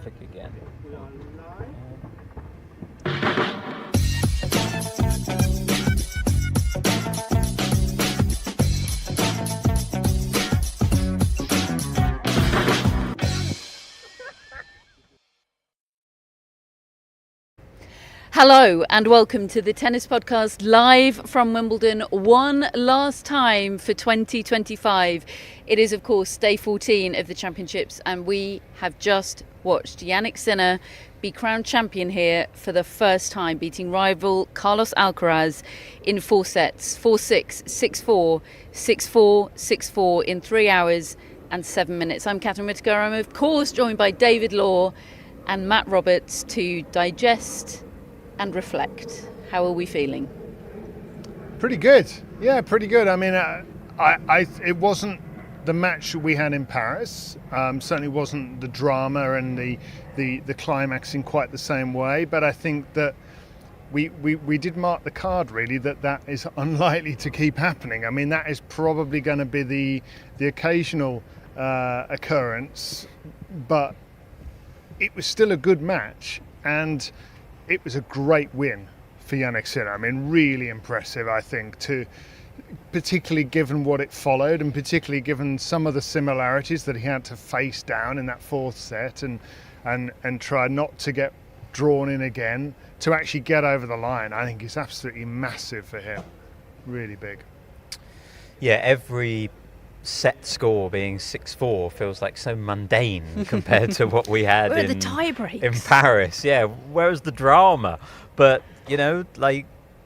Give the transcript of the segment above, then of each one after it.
traffic again. Hello and welcome to the Tennis Podcast live from Wimbledon one last time for 2025. It is of course day 14 of the championships and we have just watched Jannik Sinner be crowned champion here for the first time, beating rival Carlos Alcaraz in 4 sets, 4-6, 6-4, 6-4, 6-4 in 3 hours and 7 minutes. I'm Catherine Whittaker. I'm of course joined by David Law and Matt Roberts to digest and reflect. How are we feeling? Pretty good. Yeah, pretty good. I mean, it wasn't the match we had in Paris. Certainly wasn't the drama and the climax in quite the same way. But I think that we did mark the card really that is unlikely to keep happening. I mean, that is probably going to be the occasional occurrence, but it was still a good match and it was a great win for Jannik Sinner. I mean, really impressive, I think, particularly given what it followed and particularly given some of the similarities that he had to face down in that 4th set and try not to get drawn in again, to actually get over the line. I think it's absolutely massive for him. Really big. Yeah, every set score being 6-4 feels like so mundane compared to what we had Where are the tie breaks? In Paris. Yeah, where's the drama? But like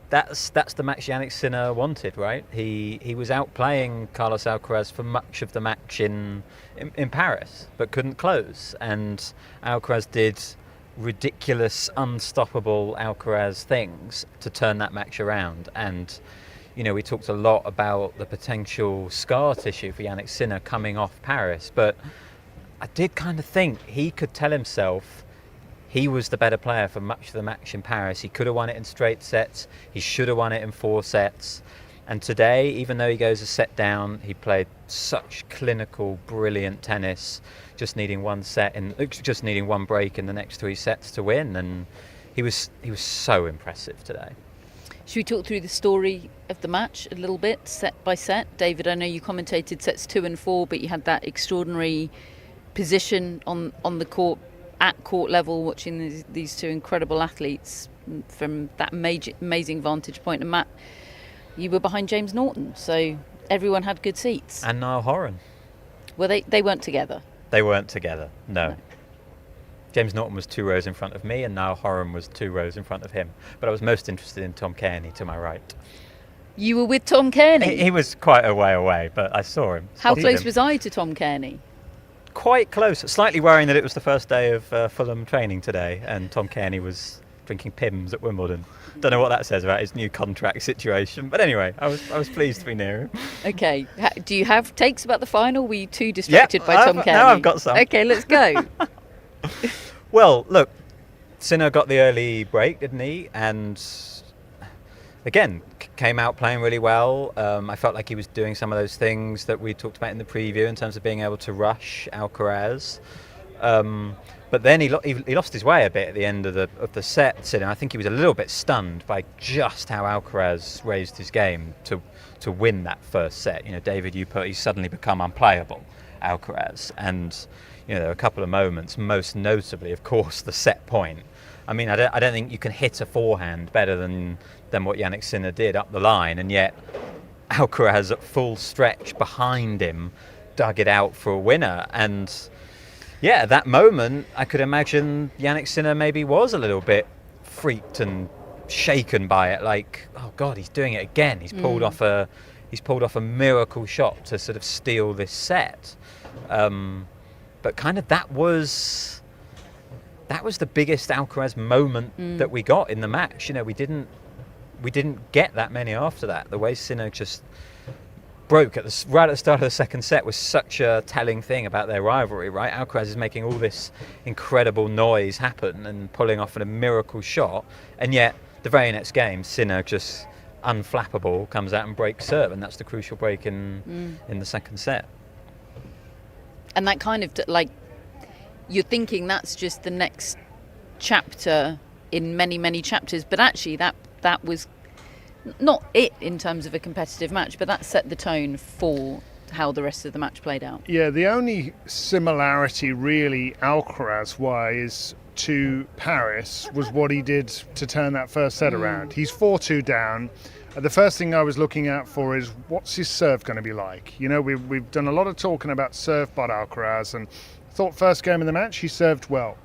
that's the match Jannik Sinner wanted, right? He was outplaying Carlos Alcaraz for much of the match in Paris, but couldn't close. And Alcaraz did ridiculous, unstoppable Alcaraz things to turn that match around. And we talked a lot about the potential scar tissue for Jannik Sinner coming off Paris, but I did kind of think he could tell himself he was the better player for much of the match in Paris. He could have won it in straight sets. He should have won it in 4 sets. And today, even though he goes a set down, he played such clinical, brilliant tennis, just needing one break in the next 3 sets to win. And he was so impressive today. Should we talk through the story of the match a little bit, set by set? David, I know you commentated sets 2 and 4, but you had that extraordinary position on the court, at court level, watching these 2 incredible athletes from that amazing vantage point. And Matt, you were behind James Norton, so everyone had good seats. And Niall Horan. Well, they weren't together. They weren't together, no. James Norton was 2 rows in front of me and Niall Horan was 2 rows in front of him. But I was most interested in Tom Kearney to my right. You were with Tom Kearney? He was quite a way away, but I saw him. How close was I to Tom Kearney? Quite close. Slightly worrying that it was the first day of Fulham training today and Tom Kearney was drinking Pimm's at Wimbledon. Don't know what that says about his new contract situation. But anyway, I was pleased to be near him. Okay. Do you have takes about the final? Were you too distracted by Tom Kearney? Now I've got some. Okay, let's go. Well, look, Sinner got the early break, didn't he? And again, came out playing really well. I felt like he was doing some of those things that we talked about in the preview in terms of being able to rush Alcaraz. But then he lost his way a bit at the end of the set. Sinner, I think he was a little bit stunned by just how Alcaraz raised his game to win that first set. David, he's suddenly become unplayable, Alcaraz, and there were a couple of moments, most notably, of course, the set point. I mean, I don't think you can hit a forehand better than what Jannik Sinner did up the line, and yet Alcaraz at full stretch behind him dug it out for a winner. And yeah, at that moment, I could imagine Jannik Sinner maybe was a little bit freaked and shaken by it, like, oh God, he's doing it again. He's pulled off a miracle shot to sort of steal this set. But kind of that was the biggest Alcaraz moment that we got in the match. We didn't get that many after that. The way Sinner just broke right at the start of the second set was such a telling thing about their rivalry, right? Alcaraz is making all this incredible noise happen and pulling off a miracle shot, and yet the very next game, Sinner just unflappable comes out and breaks serve, and that's the crucial break in the second set. And that kind of, like, you're thinking that's just the next chapter in many, many chapters, but actually that was not it in terms of a competitive match, but that set the tone for how the rest of the match played out. Yeah, the only similarity really Alcaraz-wise to Paris was what he did to turn that first set around. He's 4-2 down. The first thing I was looking out for is what's his serve going to be like? You know, we've done a lot of talking about serve by Alcaraz, and I thought first game of the match he served well.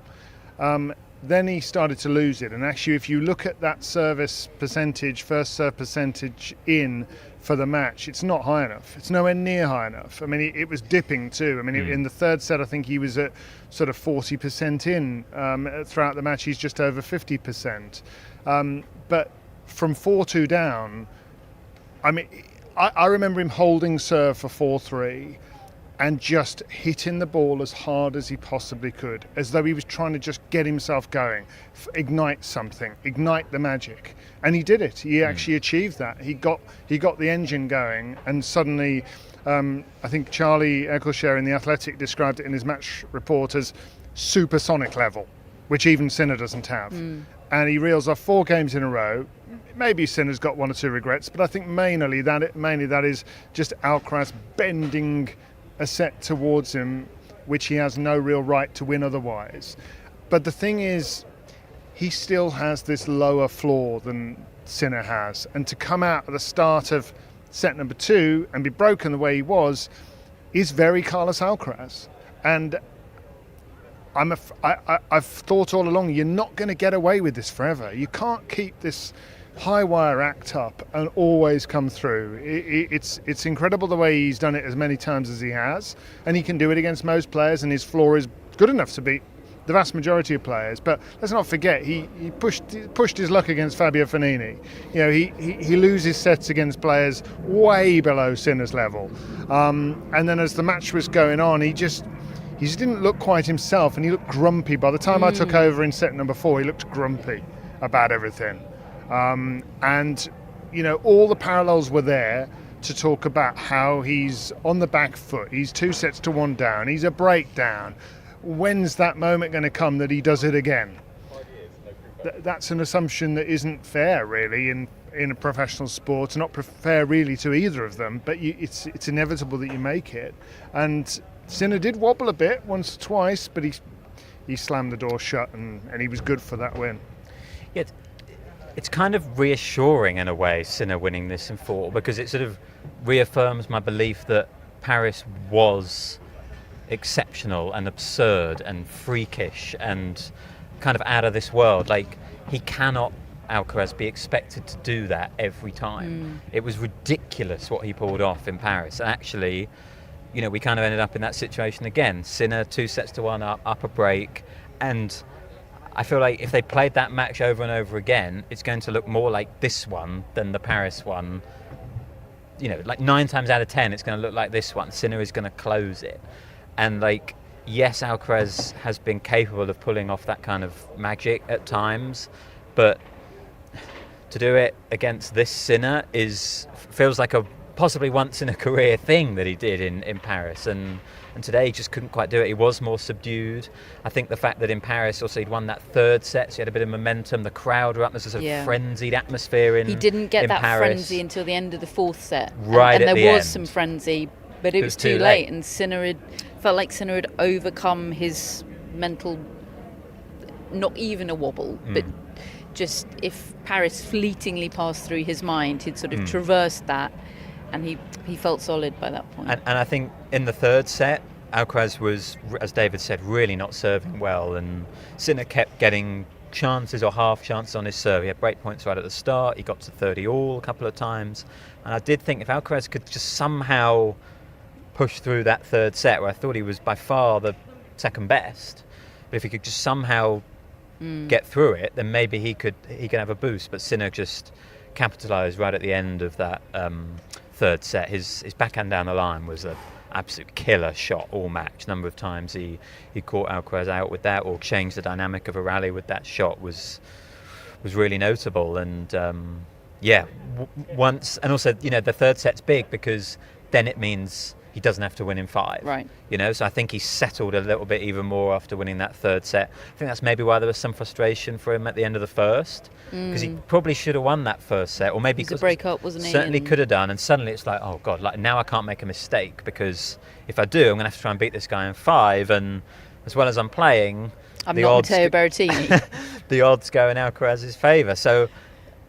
Then he started to lose it, and actually if you look at that service percentage, first serve percentage in for the match, it's not high enough. It's nowhere near high enough. I mean, it was dipping too. I mean, in the third set, I think he was at sort of 40% in. Throughout the match, he's just over 50%. But from 4-2 down, I mean, I remember him holding serve for 4-3 and just hitting the ball as hard as he possibly could, as though he was trying to just get himself going, ignite something, ignite the magic. And he did it. He actually achieved that. He got the engine going, and suddenly, I think Charlie Eccleshare in The Athletic described it in his match report as supersonic level, which even Sinner doesn't have. And he reels off 4 games in a row. Maybe Sinner's got 1 or 2 regrets, but I think mainly that is just Alcaraz bending a set towards him, which he has no real right to win otherwise. But the thing is, he still has this lower floor than Sinner has, and to come out at the start of set number 2 and be broken the way he was is very Carlos Alcaraz. And I've thought all along, you're not going to get away with this forever. You can't keep this high wire act up and always come through. It's incredible the way he's done it as many times as he has, and he can do it against most players, and his floor is good enough to beat the vast majority of players. But let's not forget, he pushed his luck against Fabio Fognini. You know, he loses sets against players way below Sinner's level, and then as the match was going on, he just didn't look quite himself, and he looked grumpy. By the time I took over in set number 4, he looked grumpy about everything. And, you know, all the parallels were there to talk about how he's on the back foot. He's 2 sets to 1 down. He's a breakdown. When's that moment going to come that he does it again? That's an assumption that isn't fair, really, in a professional sport. Not fair, really, to either of them. But it's inevitable that you make it. And Sinner did wobble a bit once or twice, but he slammed the door shut, and he was good for that win. Yeah. It's kind of reassuring in a way, Sinner winning this in 4, because it sort of reaffirms my belief that Paris was exceptional and absurd and freakish and kind of out of this world. Like, he cannot, Alcaraz, be expected to do that every time. It was ridiculous what he pulled off in Paris. And actually, you know, we kind of ended up in that situation again. Sinner 2 sets to 1 up a break, and I feel like if they played that match over and over again, it's going to look more like this one than the Paris one. You know, like 9 times out of 10, it's going to look like this one. Sinner is going to close it. And, like, yes, Alcaraz has been capable of pulling off that kind of magic at times, but to do it against this Sinner feels like a possibly once in a career thing that he did in Paris, and today he just couldn't quite do it. He was more subdued. I think the fact that in Paris also he'd won that 3rd set, so he had a bit of momentum, the crowd were up, there's a sort of frenzied atmosphere in Paris. He didn't get that frenzy until the end of the 4th set. Right, and at there the was end. some frenzy, but it was too late, and felt like Sinner had overcome his mental, not even a wobble, but just if Paris fleetingly passed through his mind, he'd sort of traversed that, and he felt solid by that point. And I think in the 3rd set, Alcaraz was, as David said, really not serving well, and Sinner kept getting chances or half chances on his serve. He had break points right at the start. He got to 30 all a couple of times, and I did think if Alcaraz could just somehow push through that 3rd set, where I thought he was by far the second best, but if he could just somehow get through it, then maybe he could have a boost. But Sinner just capitalised right at the end of that 3rd set. His backhand down the line was an absolute killer shot all match. Number of times he caught Alcaraz out with that, or changed the dynamic of a rally with that shot was really notable. And once, and also, you know, the 3rd set's big because then it means he doesn't have to win in 5. Right. You know, so I think he settled a little bit even more after winning that third set. I think that's maybe why there was some frustration for him at the end of the first, because he probably should have won that first set, or maybe He was a break-up, wasn't he? Certainly And- could have done, and suddenly it's like, oh God, like now I can't make a mistake, because if I do, I'm going to have to try and beat this guy in 5, and as well as I'm playing, I'm the not odds Matteo Berrettini. the odds go in Alcaraz's favour. So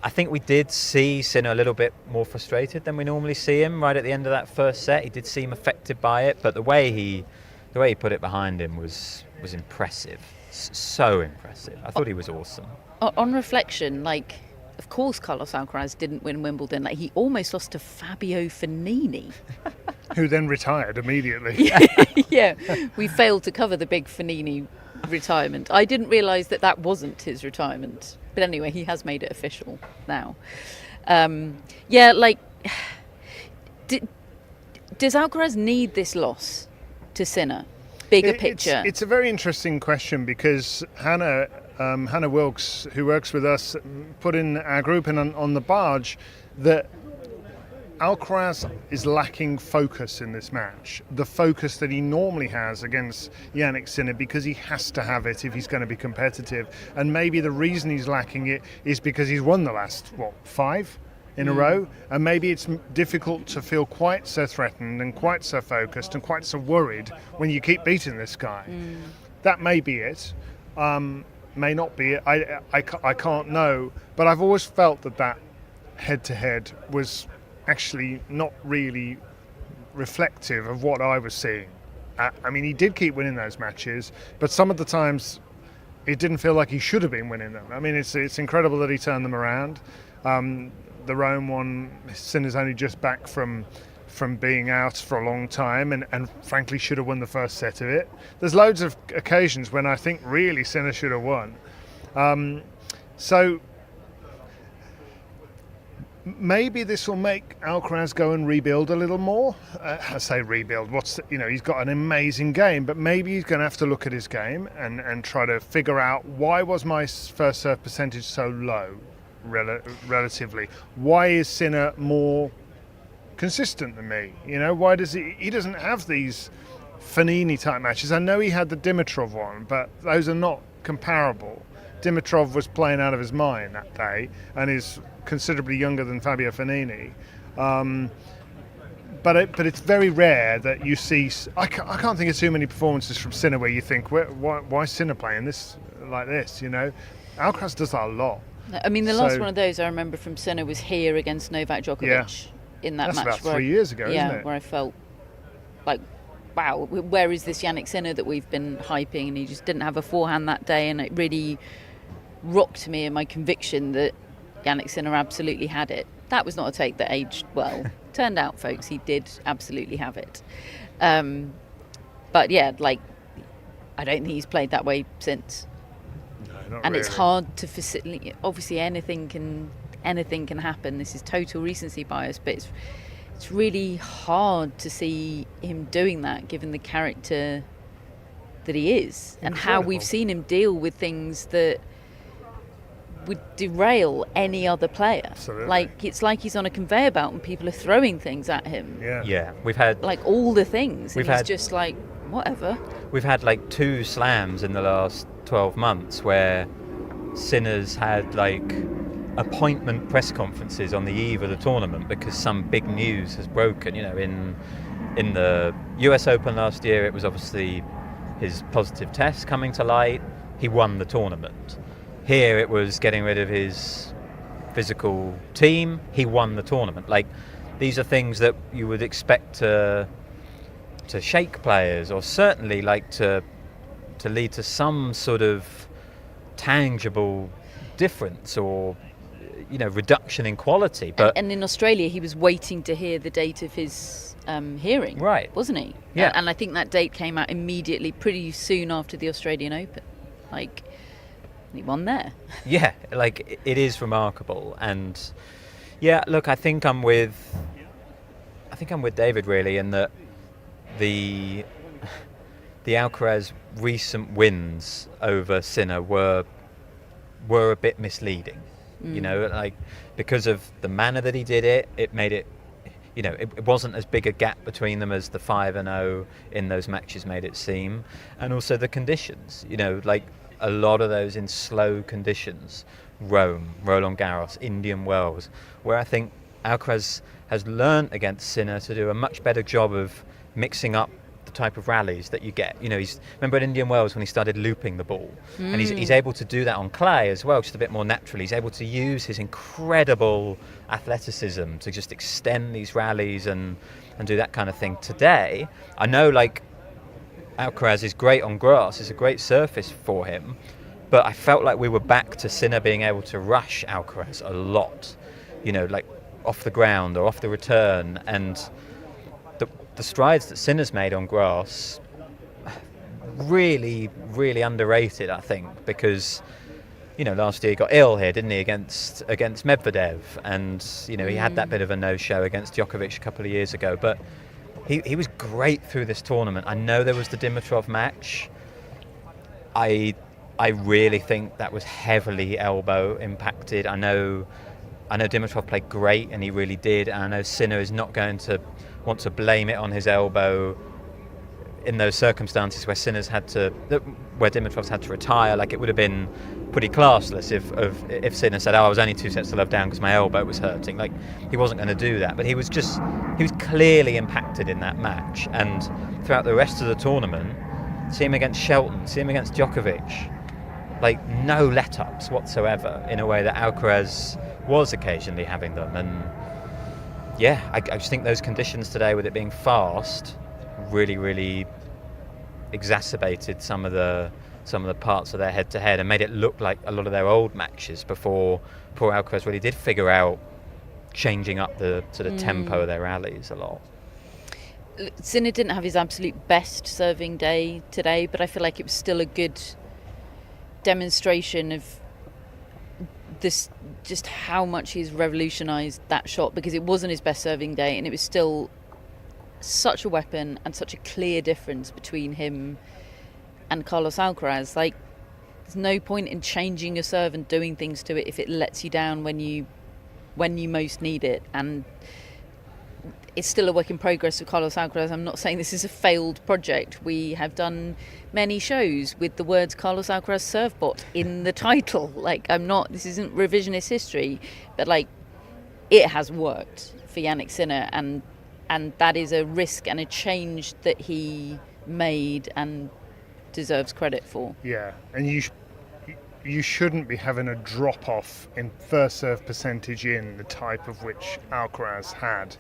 I think we did see Sinner a little bit more frustrated than we normally see him right at the end of that first set. He did seem affected by it, but the way he put it behind him was impressive. So impressive. I thought he was awesome. On reflection, like, of course Carlos Alcaraz didn't win Wimbledon. Like, he almost lost to Fabio Fognini. Who then retired immediately. Yeah, we failed to cover the big Fognini retirement. I didn't realise that wasn't his retirement. But anyway, he has made it official now. Yeah, like, does Alcaraz need this loss to Sinner? Bigger picture. It's a very interesting question, because Hannah Wilkes, who works with us, put in our group in on the barge that Alcaraz is lacking focus in this match. The focus that he normally has against Jannik Sinner, because he has to have it if he's going to be competitive. And maybe the reason he's lacking it is because he's won the last, 5 in a row? And maybe it's difficult to feel quite so threatened and quite so focused and quite so worried when you keep beating this guy. That may be it. May not be it. I can't know. But I've always felt that head-to-head was actually not really reflective of what I was seeing. I mean, he did keep winning those matches, but some of the times it didn't feel like he should have been winning them. I mean, it's incredible that he turned them around. The Rome one, Sinner's only just back from being out for a long time, and frankly should have won the first set of it. There's loads of occasions when I think really Sinner should have won. So maybe this will make Alcaraz go and rebuild a little more. I say rebuild. He's got an amazing game, but maybe he's going to have to look at his game and try to figure out, why was my first serve percentage so low, relatively? Why is Sinner more consistent than me? Why does he doesn't have these Fognini type matches? I know he had the Dimitrov one, but those are not comparable. Dimitrov was playing out of his mind that day and is considerably younger than Fabio Fognini. But it's very rare that you see. I can't think of too many performances from Sinner where you think, why is Sinner playing this like this? Alcaraz does that a lot. I mean, the last one of those I remember from Sinner was here against Novak Djokovic in that match. That's about 3 years ago, isn't it? Where I felt like, wow, where is this Jannik Sinner that we've been hyping? And he just didn't have a forehand that day, and it really rocked me in my conviction that Jannik Sinner absolutely had it. That was not a take that aged well. Turned out, folks, he did absolutely have it. But yeah, like, I don't think he's played that way since. No, not and really. it's hard to facilitate. Obviously, anything can happen. This is total recency bias, but it's really hard to see him doing that, given the character that he is, and how we've seen him deal with things that would derail any other player. Absolutely. Like, it's like he's on a conveyor belt and people are throwing things at him. Yeah, we've had Like all the things. And he's just like, whatever. We've had like 2 slams in the last 12 months where Sinner's had like appointment press conferences on the eve of the tournament because some big news has broken. In the US Open last year, it was obviously his positive test coming to light. He won the tournament. Here it was getting rid of his physical team. He won the tournament. Like, these are things that you would expect to shake players, or certainly like to lead to some sort of tangible difference or reduction in quality. But and in Australia, he was waiting to hear the date of his hearing, right? Wasn't he? Yeah. And I think that date came out immediately, pretty soon after the Australian Open. Like, he won there. Yeah, like, it is remarkable. And yeah, look, I think I'm with David really, in that the Alcaraz recent wins over Sinner were a bit misleading. Like, because of the manner that he did it, it made it. it wasn't as big a gap between them as the 5-0 in those matches made it seem. And also the conditions, like a lot of those in slow conditions, Rome, Roland Garros, Indian Wells, where I think Alcaraz has learnt against Sinner to do a much better job of mixing up the type of rallies that you get. Remember at Indian Wells when he started looping the ball, and he's able to do that on clay as well, just a bit more naturally. He's able to use his incredible athleticism to just extend these rallies and do that kind of thing. Today, I know like Alcaraz is great on grass, it's a great surface for him, but I felt like we were back to Sinner being able to rush Alcaraz a lot, like off the ground or off the return, and the strides that Sinner's made on grass, really, really underrated, I think, because, last year he got ill here, didn't he, against Medvedev, and, he had that bit of a no-show against Djokovic a couple of years ago, but he was great through this tournament. I know there was the Dimitrov match. I really think that was heavily elbow impacted. I know Dimitrov played great, and he really did, and I know Sinner is not going to want to blame it on his elbow in those circumstances where Dimitrov's had to retire. Like, it would have been pretty classless if Sinner said, I was only 2 sets to love down because my elbow was hurting. Like, he wasn't going to do that, but he was clearly impacted in that match, and throughout the rest of the tournament, see him against Shelton, see him against Djokovic, like no let-ups whatsoever, in a way that Alcaraz was occasionally having them. And yeah, I just think those conditions today, with it being fast, really, really exacerbated some of the parts of their head-to-head and made it look like a lot of their old matches before Alcaraz really did figure out changing up the sort of tempo of their rallies a lot. Sinner didn't have his absolute best serving day today, but I feel like it was still a good demonstration of this, just how much he's revolutionised that shot, because it wasn't his best serving day and it was still such a weapon and such a clear difference between him and Carlos Alcaraz. Like, there's no point in changing your serve and doing things to it if it lets you down when you most need it. And it's still a work in progress with Carlos Alcaraz. I'm not saying this is a failed project. We have done many shows with the words Carlos Alcaraz serve bot in the title. Like, this isn't revisionist history, but like, it has worked for Jannik Sinner, and that is a risk and a change that he made and deserves credit for. Yeah, and you shouldn't be having a drop off in first serve percentage in the type of which Alcaraz had.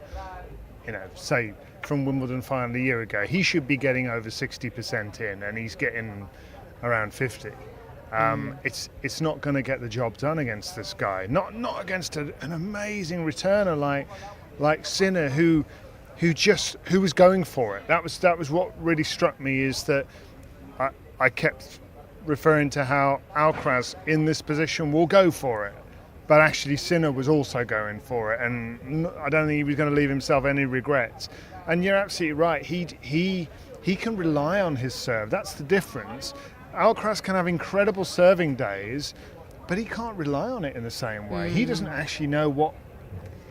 Say from Wimbledon final a year ago, he should be getting over 60% in, and he's getting around 50. It's not going to get the job done against this guy. Not against an amazing returner like Sinner, who was going for it. That was what really struck me, is that I kept referring to how Alcaraz in this position will go for it. But actually Sinner was also going for it, and I don't think he was going to leave himself any regrets. And you're absolutely right. He can rely on his serve. That's the difference. Alcaraz can have incredible serving days, but he can't rely on it in the same way. He doesn't actually know what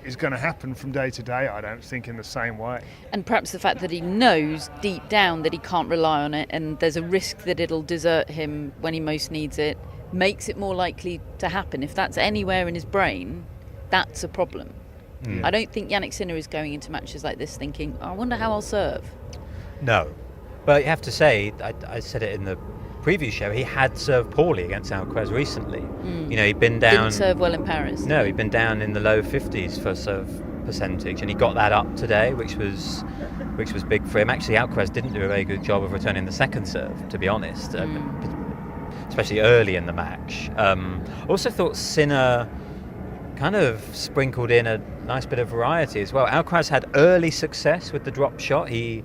is going to happen from day to day, I don't think, in the same way. And perhaps the fact that he knows deep down that he can't rely on it, and there's a risk that it'll desert him when he most needs it, makes it more likely to happen. If that's anywhere in his brain, that's a problem. I don't think Jannik Sinner is going into matches like this thinking, I wonder how I'll serve. No. But you have to say, I said it in the preview show, he had served poorly against Alcaraz recently. He'd been down... Didn't serve well in Paris. No, he'd been down in the low 50s for serve percentage, and he got that up today, which was big for him. Actually, Alcaraz didn't do a very good job of returning the second serve, to be honest. Especially early in the match. Also thought Sinner kind of sprinkled in a nice bit of variety as well. Alcaraz had early success with the drop shot. He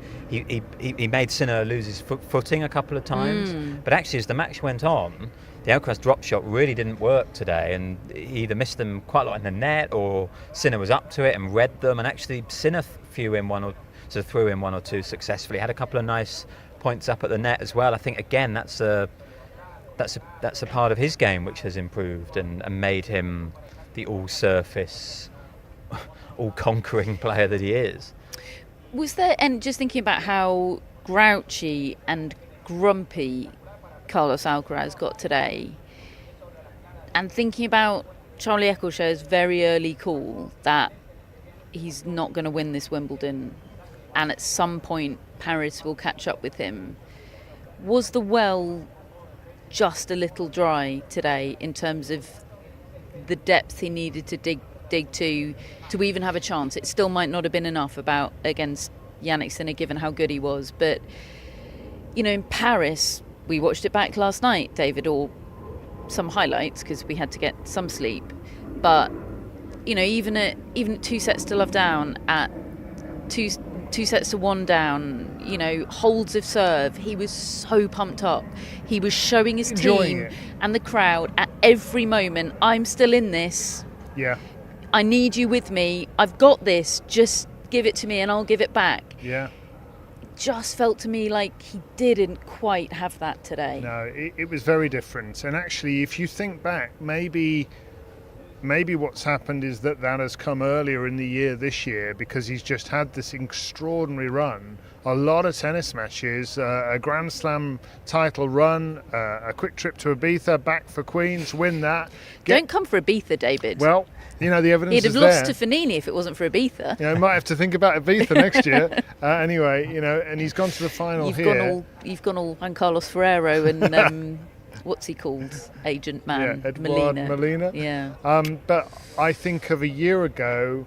made Sinner lose his footing a couple of times. But actually, as the match went on, the Alcaraz drop shot really didn't work today, and he either missed them quite a lot in the net, or Sinner was up to it and read them. And actually, Sinner threw in one or two successfully. Had a couple of nice points up at the net as well. I think again that's a part of his game which has improved and made him the all-surface all-conquering player that he is. Was there, and just thinking about how grouchy and grumpy Carlos Alcaraz got today, and thinking about Charlie Eccleshare's very early call that he's not going to win this Wimbledon, and at some point Paris will catch up with him, was the well just a little dry today in terms of the depth he needed to dig to even have a chance? It still might not have been enough against Jannik Sinner, given how good he was. But, in Paris, we watched it back last night, David, or some highlights because we had to get some sleep. But, even at 2 sets to love down, at two sets to 1 down, holds of serve, he was so pumped up. He was showing his team and the crowd at every moment, I'm still in this. Yeah. I need you with me. I've got this. Just give it to me and I'll give it back. Yeah. It just felt to me like he didn't quite have that today. No, it was very different. And actually, if you think back, maybe what's happened is that has come earlier in the year this year, because he's just had this extraordinary run. A lot of tennis matches, a Grand Slam title run, a quick trip to Ibiza, back for Queens, win that. Don't come for Ibiza, David. Well, the evidence He'd is have there. lost to Fognini if it wasn't for Ibiza. Might have to think about Ibiza next year. Anyway, and he's gone to the final You've gone all Juan Carlos Ferrero and what's he called? Agent man. Yeah, Edouard Molina. Yeah. But I think of a year ago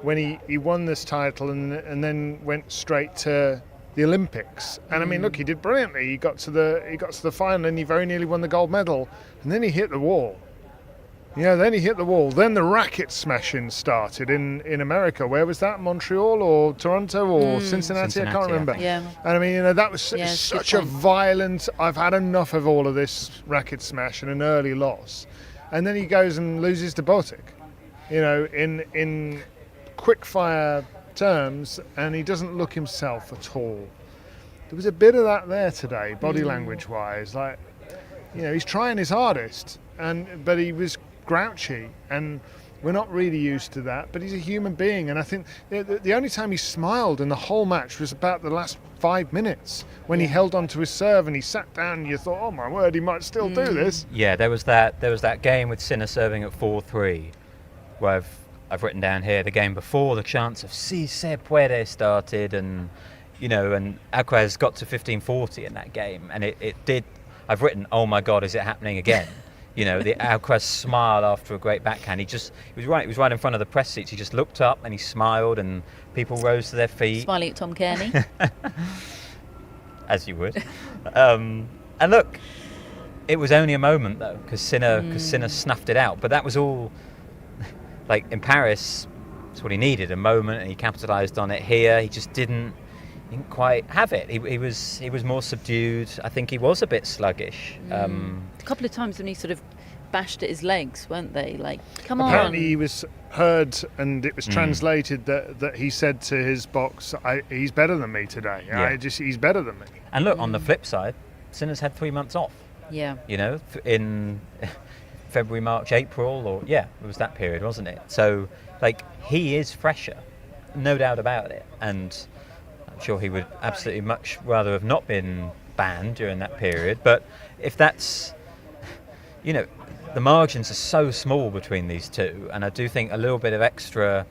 when he won this title and then went straight to the Olympics. And I mean, look, he did brilliantly. He got to the final and he very nearly won the gold medal. And then he hit the wall. Then he hit the wall. Then the racket smashing started in America. Where was that? Montreal or Toronto or Cincinnati? I can't remember. Yeah. And I mean, that was such a violent. I've had enough of all of this racket smash and an early loss. And then he goes and loses to Botic. In quick fire terms, and he doesn't look himself at all. There was a bit of that there today, body language wise. Like, he's trying his hardest, but he was grouchy, and we're not really used to that, but he's a human being. And I think the only time he smiled in the whole match was about the last 5 minutes when he held on to his serve and he sat down and you thought, oh my word, he might still do this. Yeah, there was that game with Sinner serving at 4-3 where I've written down here the game before the chance of Si se puede started, and and Alcaraz got to 15-40 in that game, and it did. I've written, oh my God, is it happening again? The Alcaraz smile after a great backhand. He was right in front of the press seats. He just looked up and he smiled, and people rose to their feet. Smiling at Tom Kearney. As you would. And look, it was only a moment though, because Sinner snuffed it out. But that was all. Like in Paris, that's what he needed, a moment, and he capitalised on it. Here, he just didn't quite have it. He was more subdued. I think he was a bit sluggish. A couple of times when he sort of bashed at his legs, weren't they? Like, come on. Apparently he was heard, and it was translated that he said to his box, he's better than me today. Yeah. He's better than me. And look, on the flip side, Sinner's had 3 months off. Yeah. In February, March, April, it was that period, wasn't it? So, he is fresher, no doubt about it. And I'm sure he would absolutely much rather have not been banned during that period. But if that's, the margins are so small between these two, and I do think a little bit of extra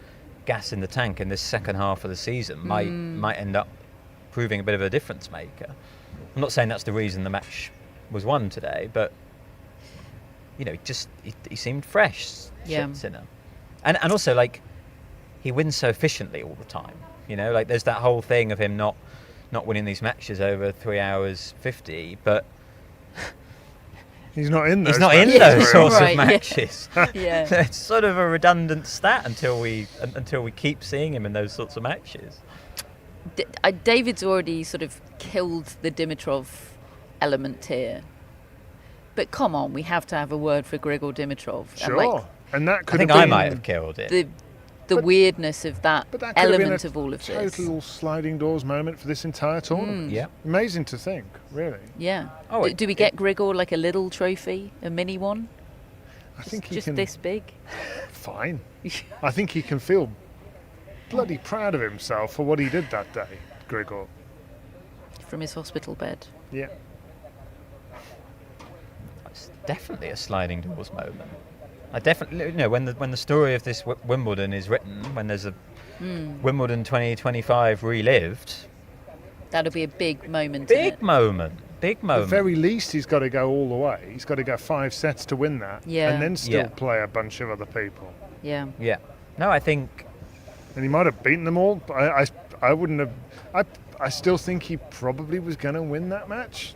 gas in the tank in this second half of the season might end up proving a bit of a difference maker. I'm not saying that's the reason the match was won today, but he seemed fresh, Sinner. And also, he wins so efficiently all the time. There's that whole thing of him not winning these matches over 3 hours 50, but he's not in those. He's not in those sorts of matches. Yeah. It's sort of a redundant stat until we keep seeing him in those sorts of matches. David's already sort of killed the Dimitrov element here. But come on, we have to have a word for Grigor Dimitrov. Sure. And that could I think have been, I might have killed it. The weirdness of that element of all of this. Total sliding doors moment for this entire tournament. Yeah. Amazing to think, really. Yeah. Oh, do we get Grigor like a little trophy, a mini one? I think he just can. this big. Fine. I think he can feel bloody proud of himself for what he did that day, Grigor. From his hospital bed. Yeah. It's definitely a sliding doors moment. I definitely, when the story of this Wimbledon is written, when there's a Wimbledon 2025 relived, that'll be a big moment. Big moment. At the very least, he's got to go all the way. He's got to go 5 sets to win that, and then still play a bunch of other people. Yeah. Yeah. No, I think. And he might have beaten them all, but I wouldn't have. I still think he probably was going to win that match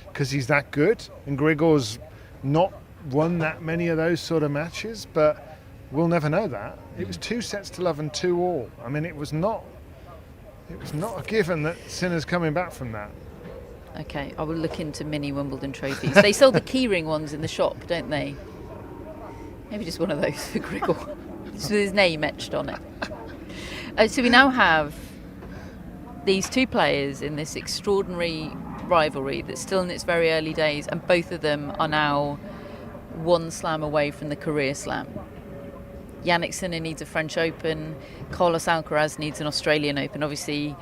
because he's that good. And Grigor's not won that many of those sort of matches, but we'll never know that. It was 2 sets to love and 2-2. I mean, it was not a given that Sinner's coming back from that. Okay, I will look into mini Wimbledon trophies. They sell the keyring ones in the shop, don't they? Maybe just one of those for Grigor. Just with his name etched on it. So we now have these two players in this extraordinary rivalry that's still in its very early days, and both of them are now one slam away from the career slam. Jannik Sinner needs a French Open. Carlos Alcaraz needs an Australian Open. Obviously,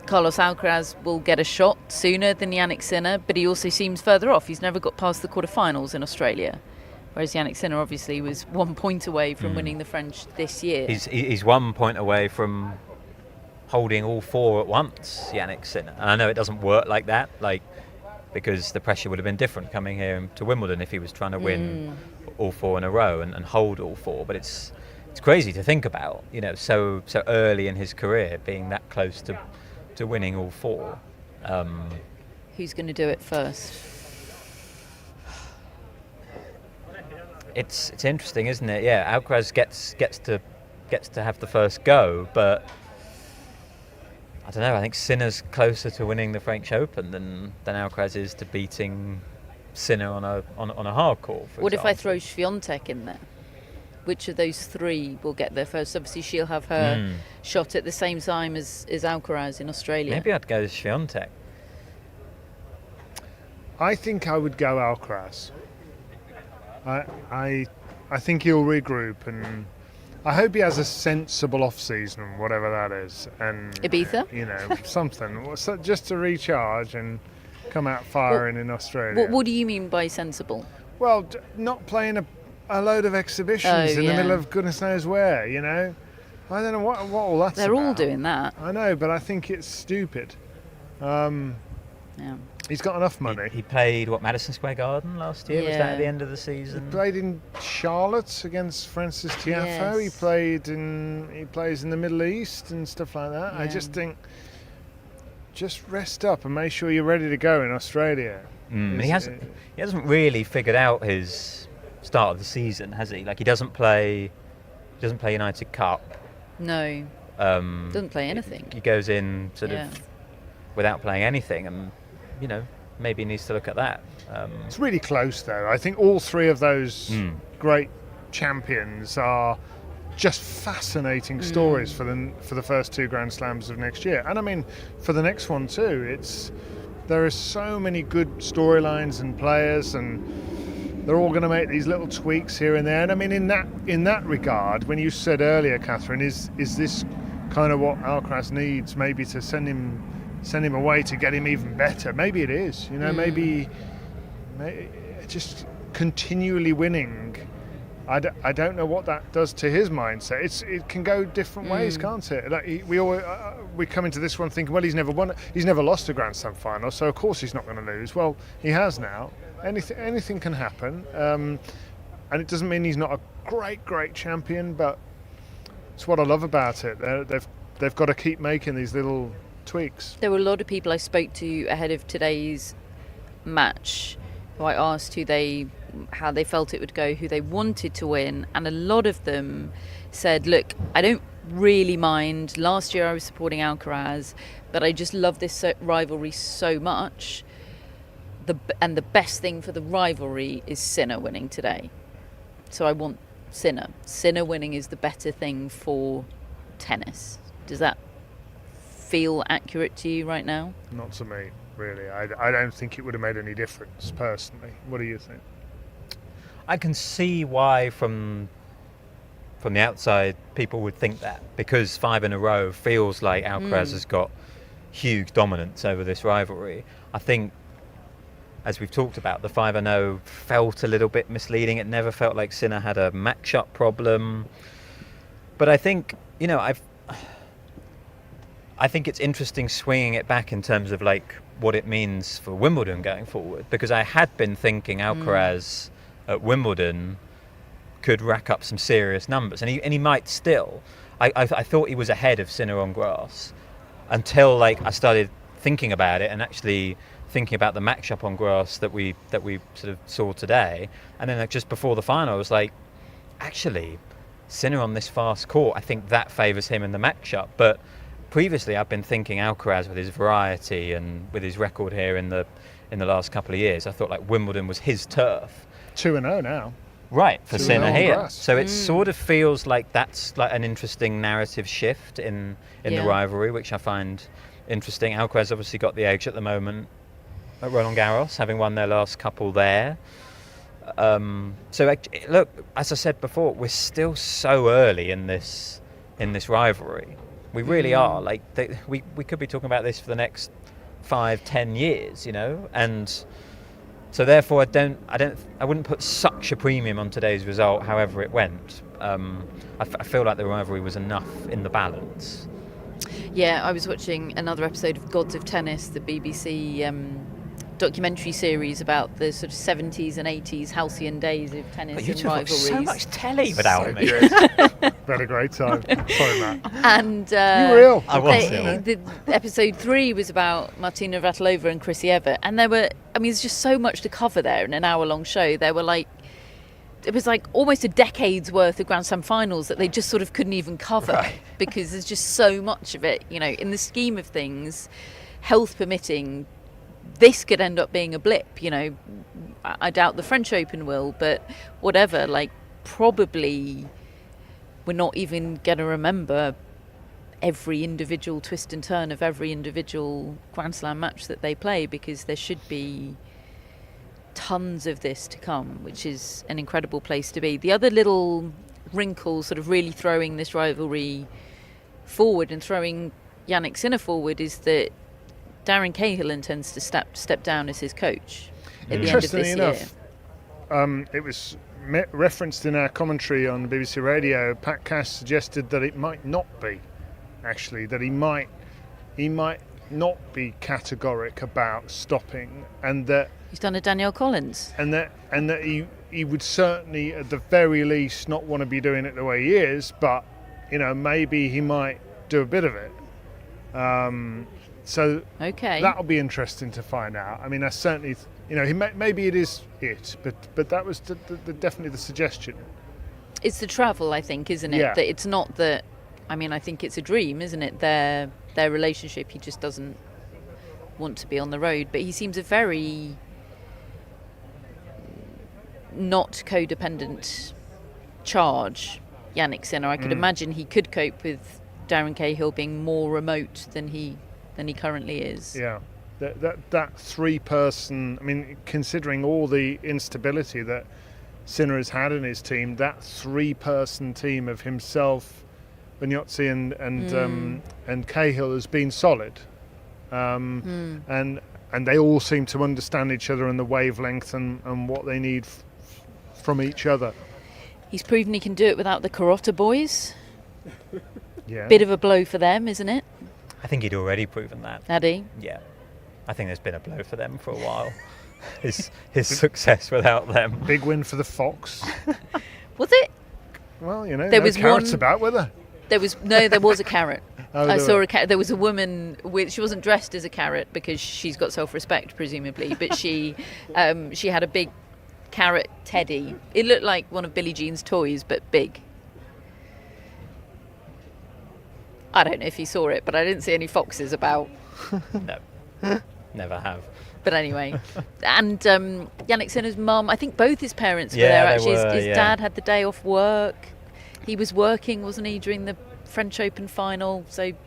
Carlos Alcaraz will get a shot sooner than Jannik Sinner, but he also seems further off. He's never got past the quarterfinals in Australia, whereas Jannik Sinner obviously was 1 point away from winning the French this year. He's 1 point away from holding all 4 at once, Jannik Sinner. And I know it doesn't work like that, because the pressure would have been different coming here to Wimbledon if he was trying to win all 4 in a row and hold all 4. But it's crazy to think about, so early in his career being that close to winning all 4. Who's going to do it first? It's interesting, isn't it? Yeah, Alcaraz gets to have the first go, but I don't know. I think Sinner's closer to winning the French Open than Alcaraz is to beating Sinner on a hard court. What if I throw Swiatek in there? Which of those 3 will get there first? Obviously, she'll have her shot at the same time as Alcaraz in Australia. Maybe I'd go Swiatek. I think I would go Alcaraz. I think he'll regroup, and I hope he has a sensible off-season, whatever that is. And Ibiza? Something. Just to recharge and come out firing in Australia. What do you mean by sensible? Well, not playing a load of exhibitions in the middle of goodness knows where, I don't know what all that's They're about. all doing that. I know, but I think it's stupid. He's got enough money. He played, Madison Square Garden last year? Was that at the end of the season? He played in Charlotte against Francis Tiafoe. Yes. He plays in the Middle East and stuff like that. I just think, just rest up and make sure you're ready to go in Australia. He hasn't really figured out his start of the season, has he? He doesn't play United Cup. No. Doesn't play anything. He goes in sort of without playing anything, and maybe he needs to look at that. It's really close, though. I think all 3 of those great champions are just fascinating stories for the first 2 Grand Slams of next year, and I mean for the next one too. There are so many good storylines and players, and they're all going to make these little tweaks here and there. And I mean, in that regard, when you said earlier, Catherine, is this kind of what Alcaraz needs, maybe to send him away to get him even better? Maybe it is. Maybe just continually winning. I don't know what that does to his mindset. It can go different ways, can't it? We come into this one thinking, well, he's never lost a Grand Slam final, so of course he's not going to lose. Well, he has now. Anything can happen, and it doesn't mean he's not a great champion, but it's what I love about it. They've got to keep making these little tweaks. There were a lot of people I spoke to ahead of today's match who I asked how they felt it would go, who they wanted to win, and a lot of them said, look, I don't really mind. Last year I was supporting Alcaraz, but I just love this rivalry so much. And the best thing for the rivalry is Sinner winning today. So I want Sinner. Sinner winning is the better thing for tennis. Does that feel accurate to you right now? Not to me, really. I don't think it would have made any difference, personally. What do you think? I can see why from the outside people would think that, because 5 in a row feels like Alcaraz has got huge dominance over this rivalry. I think, as we've talked about, the 5-0 felt a little bit misleading. It never felt like Sinner had a match-up problem. But I think, I think it's interesting swinging it back in terms of like what it means for Wimbledon going forward, because I had been thinking Alcaraz at Wimbledon could rack up some serious numbers, and he might still. I thought he was ahead of Sinner on grass until like I started thinking about it and actually thinking about the matchup on grass that we sort of saw today, and then like just before the final I was like, actually Sinner on this fast court, I think that favours him in the matchup. But previously I've been thinking Alcaraz, with his variety and with his record here in the last couple of years, I thought like Wimbledon was his turf. 2-0 now. Right, for Sinner here. Grass. So it sort of feels like that's like an interesting narrative shift in the rivalry, which I find interesting. Alcaraz obviously got the edge at the moment at Roland Garros, having won their last couple there. So look, as I said before, we're still so early in this rivalry. We really are. Like we could be talking about this for the next 5-10 years, and so therefore I wouldn't put such a premium on today's result, however it went. I feel like the rivalry was enough in the balance. Yeah, I was watching another episode of Gods of Tennis, the BBC documentary series about the sort of 70s and 80s halcyon days of tennis But you and two watch rivalries. so much telly without me. Had a great time. Sorry, Matt. And You were ill. I was. the episode 3 was about Martina Navratilova and Chrissy Evert, and there's just so much to cover there in an hour-long show. It was like almost a decade's worth of Grand Slam finals that they just sort of couldn't even cover because there's just so much of it. In the scheme of things, health permitting, this could end up being a blip. I doubt the French Open will, but whatever, probably we're not even going to remember every individual twist and turn of every individual Grand Slam match that they play, because there should be tons of this to come, which is an incredible place to be. The other little wrinkle sort of really throwing this rivalry forward and throwing Jannik Sinner forward is that Darren Cahill intends to step down as his coach at the end of this year. It was referenced in our commentary on BBC Radio. Pat Cash suggested that it might not be, actually, that he might not be categoric about stopping, and that he's done a Danielle Collins, and that he would certainly, at the very least, not want to be doing it the way he is, but maybe he might do a bit of it. So that'll be interesting to find out. I mean, I certainly, maybe it is it, but that was definitely the suggestion. It's the travel, I think, isn't it? Yeah. That it's not that. I mean, I think it's a dream, isn't it? Their relationship. He just doesn't want to be on the road, but he seems a very not codependent charge, Jannik Sinner. I could imagine he could cope with Darren Cahill being more remote than he currently is. Yeah, that 3-person. I mean, considering all the instability that Sinner has had in his team, that 3-person team of himself, Benyotzi and Cahill has been solid, and they all seem to understand each other and the wavelength and what they need from each other. He's proven he can do it without the Carota boys. Yeah, Bit of a blow for them, isn't it? I think he'd already proven that. Had he? Yeah, I think there's been a blow for them for a while. his success without them. big win for the Fox. Was it? Well, There no was carrots one- about with her. There was a carrot. Oh, I there saw were. a carrot. There was a woman with. She wasn't dressed as a carrot because she's got self-respect, presumably. But she had a big carrot teddy. It looked like one of Billie Jean's toys, but big. I don't know if you saw it, but I didn't see any foxes about. No, never have. But anyway, and Jannik Sinner's mum, I think both his parents were Yeah, there they actually. were, His yeah. dad had the day off work. He was working, wasn't he, during the French Open final? So It's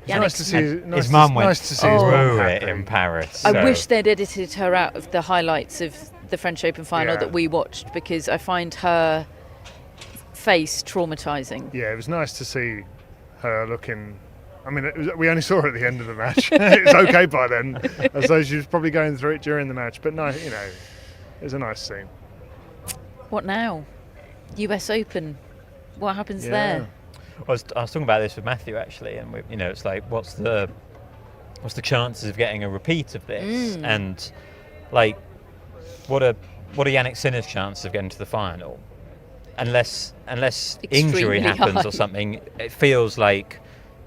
nice to see. His mum went nice to see his mum through it happy. in Paris. I so- wish they'd edited her out of the highlights of the French Open final Yeah. that we watched, because I find her face traumatizing. Yeah, it was nice to see her looking. I mean, we only saw her at the end of the match. It was okay by then. So she was probably going through it during the match. But no, it was a nice scene. What now? US Open. What happens there? I was talking about this with Matthew actually, and it's like, what's the chances of getting a repeat of this? And like, what are Jannik Sinner's chances of getting to the final? Unless injury happens high. or something, it feels like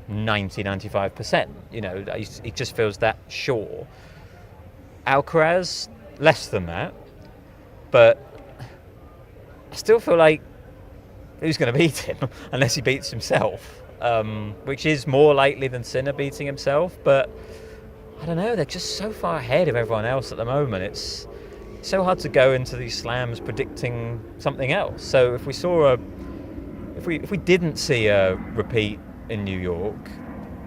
90-95%. He just feels that sure. Alcaraz, less than that, but I still feel like who's going to beat him unless he beats himself, which is more likely than Sinner beating himself. But I don't know, they're just so far ahead of everyone else at the moment. It's so hard to go into these slams predicting something else. So if we didn't see a repeat in New York,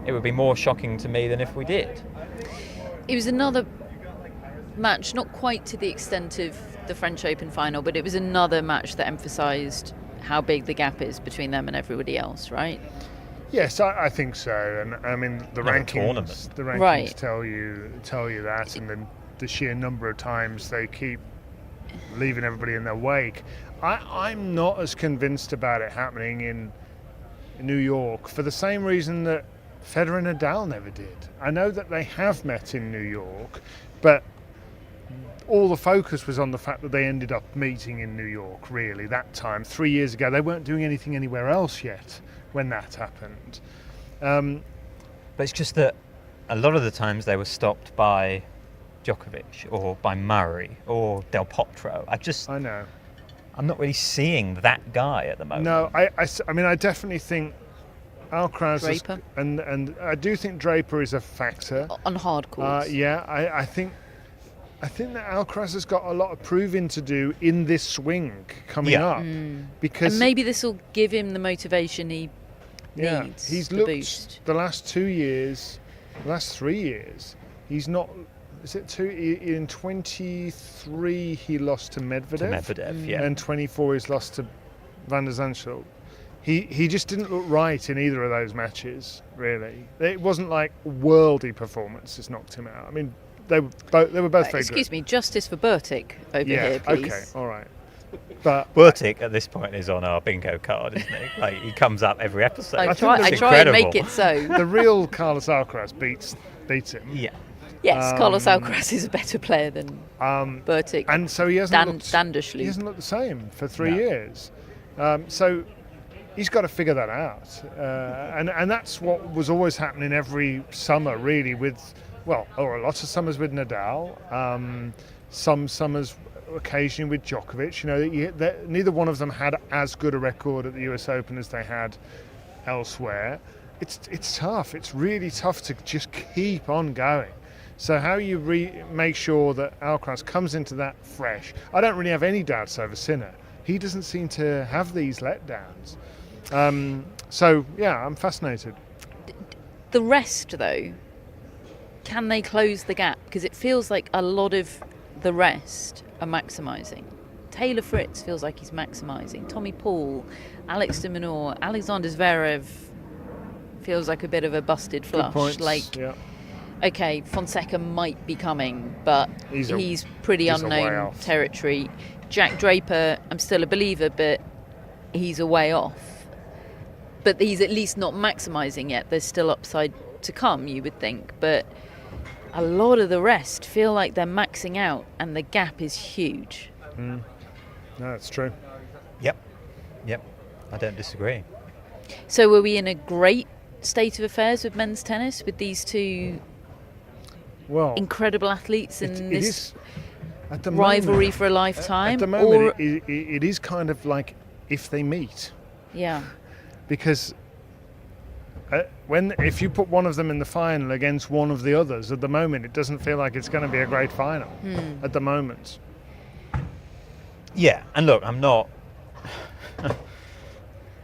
it would be more shocking to me than if we did. It was another match, not quite to the extent of the French Open final, but it was another match that emphasised how big the gap is between them and everybody else, right? Yes, I think so. And I mean, the rankings Right. tell you that, and then the sheer number of times they keep leaving everybody in their wake. I'm not as convinced about it happening in New York for the same reason that Federer and Nadal never did. I know that they have met in New York, but all the focus was on the fact that they ended up meeting in New York, really, that time. 3 years ago, they weren't doing anything anywhere else yet when that happened. But it's just that a lot of the times they were stopped by Djokovic or by Murray or Del Potro. I know. I'm not really seeing that guy at the moment. No, I mean, I definitely think Alcaraz Draper. and I do think Draper is a factor. On hard courts. Yeah, I think that Alcaraz has got a lot of proving to do in this swing coming up, because And maybe this will give him the motivation he needs. He's the looked boost. the last 3 years. He's not. Is it two? In 23 he lost to Medvedev. Yeah. And 24 he's lost to Van der Zandschulp. He just didn't look right in either of those matches. Really, it wasn't like worldy performances knocked him out. I mean, they were both very good. Excuse me, justice for Bertic over here, please. Okay, all right. But Bertic at this point is on our bingo card, isn't he? Like, he comes up every episode. I think try that's and make it so. the real Carlos Alcaraz beats him. Yeah. Yes, Carlos Alcaraz is a better player than Bertic. And so he hasn't looked Standishly. He hasn't looked the same for 3 No. years. So he's got to figure that out. And that's what was always happening every summer, really, or a lot of summers with Nadal, some summers occasionally with Djokovic. Neither one of them had as good a record at the US Open as they had elsewhere. It's tough. It's really tough to just keep on going. So how you make sure that Alcaraz comes into that fresh? I don't really have any doubts over Sinner. He doesn't seem to have these letdowns. So yeah, I'm fascinated. The rest, though, can they close the gap? Because it feels like a lot of the rest are maximising. Taylor Fritz feels like he's maximising. Tommy Paul, Alex de Minaur, Alexander Zverev feels like a bit of a busted flush. Good points. Yeah. Okay, Fonseca might be coming, but he's pretty he's a way unknown off. territory. Jack Draper, I'm still a believer, but he's a way off. But he's at least not maximising yet. There's still upside to come, you would think. But a lot of the rest feel like they're maxing out, and the gap is huge. No, that's true. Yep. I don't disagree. So are we in a great state of affairs with men's tennis, with these two incredible athletes in it this is, at the rivalry moment, for a lifetime? At the moment, it is kind of like if they meet. Yeah. Because if you put one of them in the final against one of the others, at the moment it doesn't feel like it's going to be a great final. At the moment. Yeah, and look, I'm not.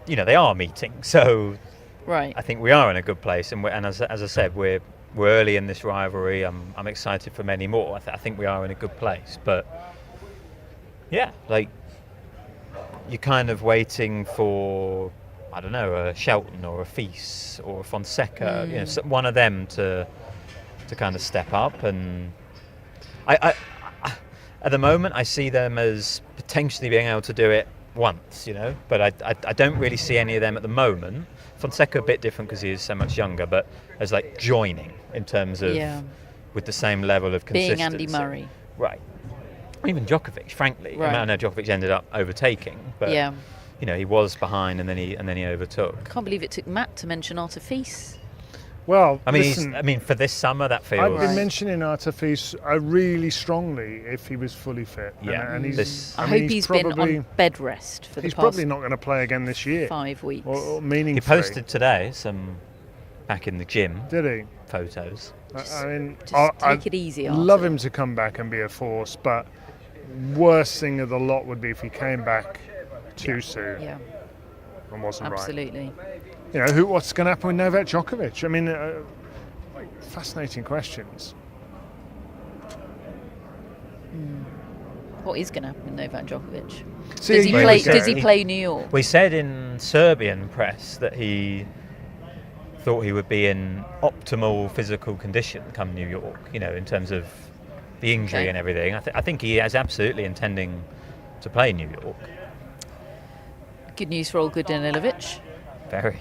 They are meeting, so Right. I think we are in a good place, and as I said, we're early in this rivalry. I'm excited for many more. I think we are in a good place, but Yeah, like you're kind of waiting for, I don't know, a Shelton or a Feast or a Fonseca, one of them to kind of step up. And I at the moment I see them as potentially being able to do it once, but I don't really see any of them at the moment. Fonseca a bit different because he is so much younger, but as like joining in terms of with the same level of consistency. Being Andy Murray. Right. Even Djokovic, frankly. Right. I know Djokovic ended up overtaking, but he was behind and then he overtook. I can't believe it took Matt to mention Artur Fils. Well, I mean, for this summer, that feels. I've been mentioning Artur Fils really strongly if he was fully fit. Yeah, and I hope he's been on bed rest for the past. He's probably not going to play again this year. 5 weeks. Or meaningfully. He posted today some back in the gym. Did he? Photos. Take it easy. Artur. Love him to come back and be a force, but worst thing of the lot would be if he came back too soon. Yeah. And wasn't Absolutely. right. What's going to happen with Novak Djokovic? I mean, fascinating questions. What is going to happen with Novak Djokovic? See, does he play New York? We said in Serbian press that he thought he would be in optimal physical condition come New York, in terms of the injury and everything. I think he is absolutely intending to play New York. Good news for Olga Danilovic. Very.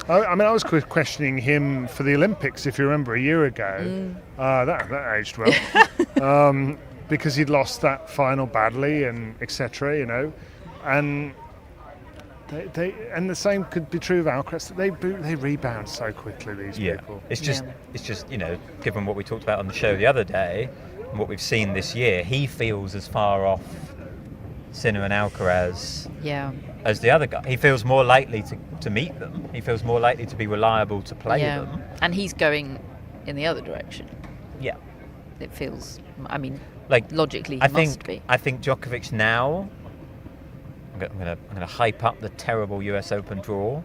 I was questioning him for the Olympics, if you remember, a year ago. That aged well. Because he'd lost that final badly and etc. And and the same could be true of Alcaraz. They rebound so quickly, these people. It's just given what we talked about on the show the other day and what we've seen this year, he feels as far off Sinner and Alcaraz as the other guy. He feels more likely to meet them. He feels more likely to be reliable to play them. And he's going in the other direction. Yeah. It feels, logically I must be. I think Djokovic now, I'm gonna hype up the terrible US Open draw.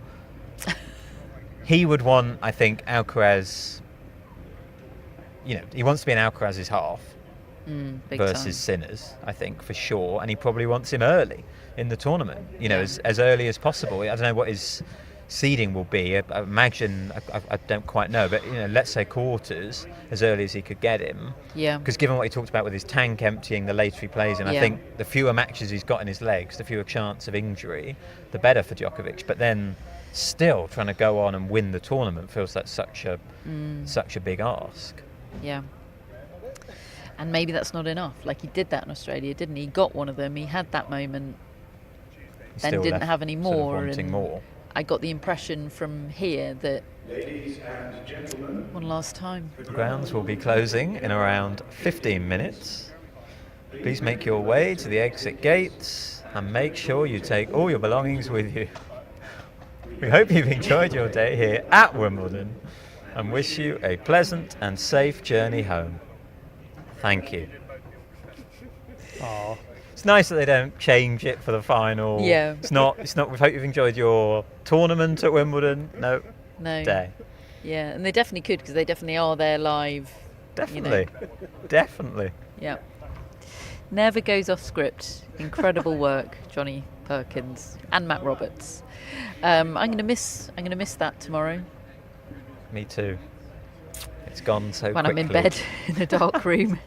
He would want, I think, Alcaraz, he wants to be in Alcaraz's half versus Sinner's, I think, for sure. And he probably wants him early in the tournament, as early as possible. I don't know what his seeding will be. I imagine, I don't quite know, but let's say quarters, as early as he could get him. Yeah. Because given what he talked about with his tank emptying, the later he plays, and I think the fewer matches he's got in his legs, the fewer chance of injury, the better for Djokovic. But then, still trying to go on and win the tournament feels like such a big ask. Yeah. And maybe that's not enough. Like, he did that in Australia, didn't he? He got one of them. He had that moment, then didn't have any more. Sort of wanting more. I got the impression from here that one last time. The grounds will be closing in around 15 minutes. Please make your way to the exit gates and make sure you take all your belongings with you. We hope you've enjoyed your day here at Wimbledon and wish you a pleasant and safe journey home. Thank you. Aww. It's nice that they don't change it for the final. Yeah. It's not. We hope you've enjoyed your tournament at Wimbledon. No. Day. Yeah, and they definitely could, because they definitely are there live. Definitely. Definitely. Yeah. Never goes off script. Incredible work, Johnny Perkins and Matt Roberts. I'm gonna miss that tomorrow. Me too. It's gone so when quickly. I'm in bed in a dark room.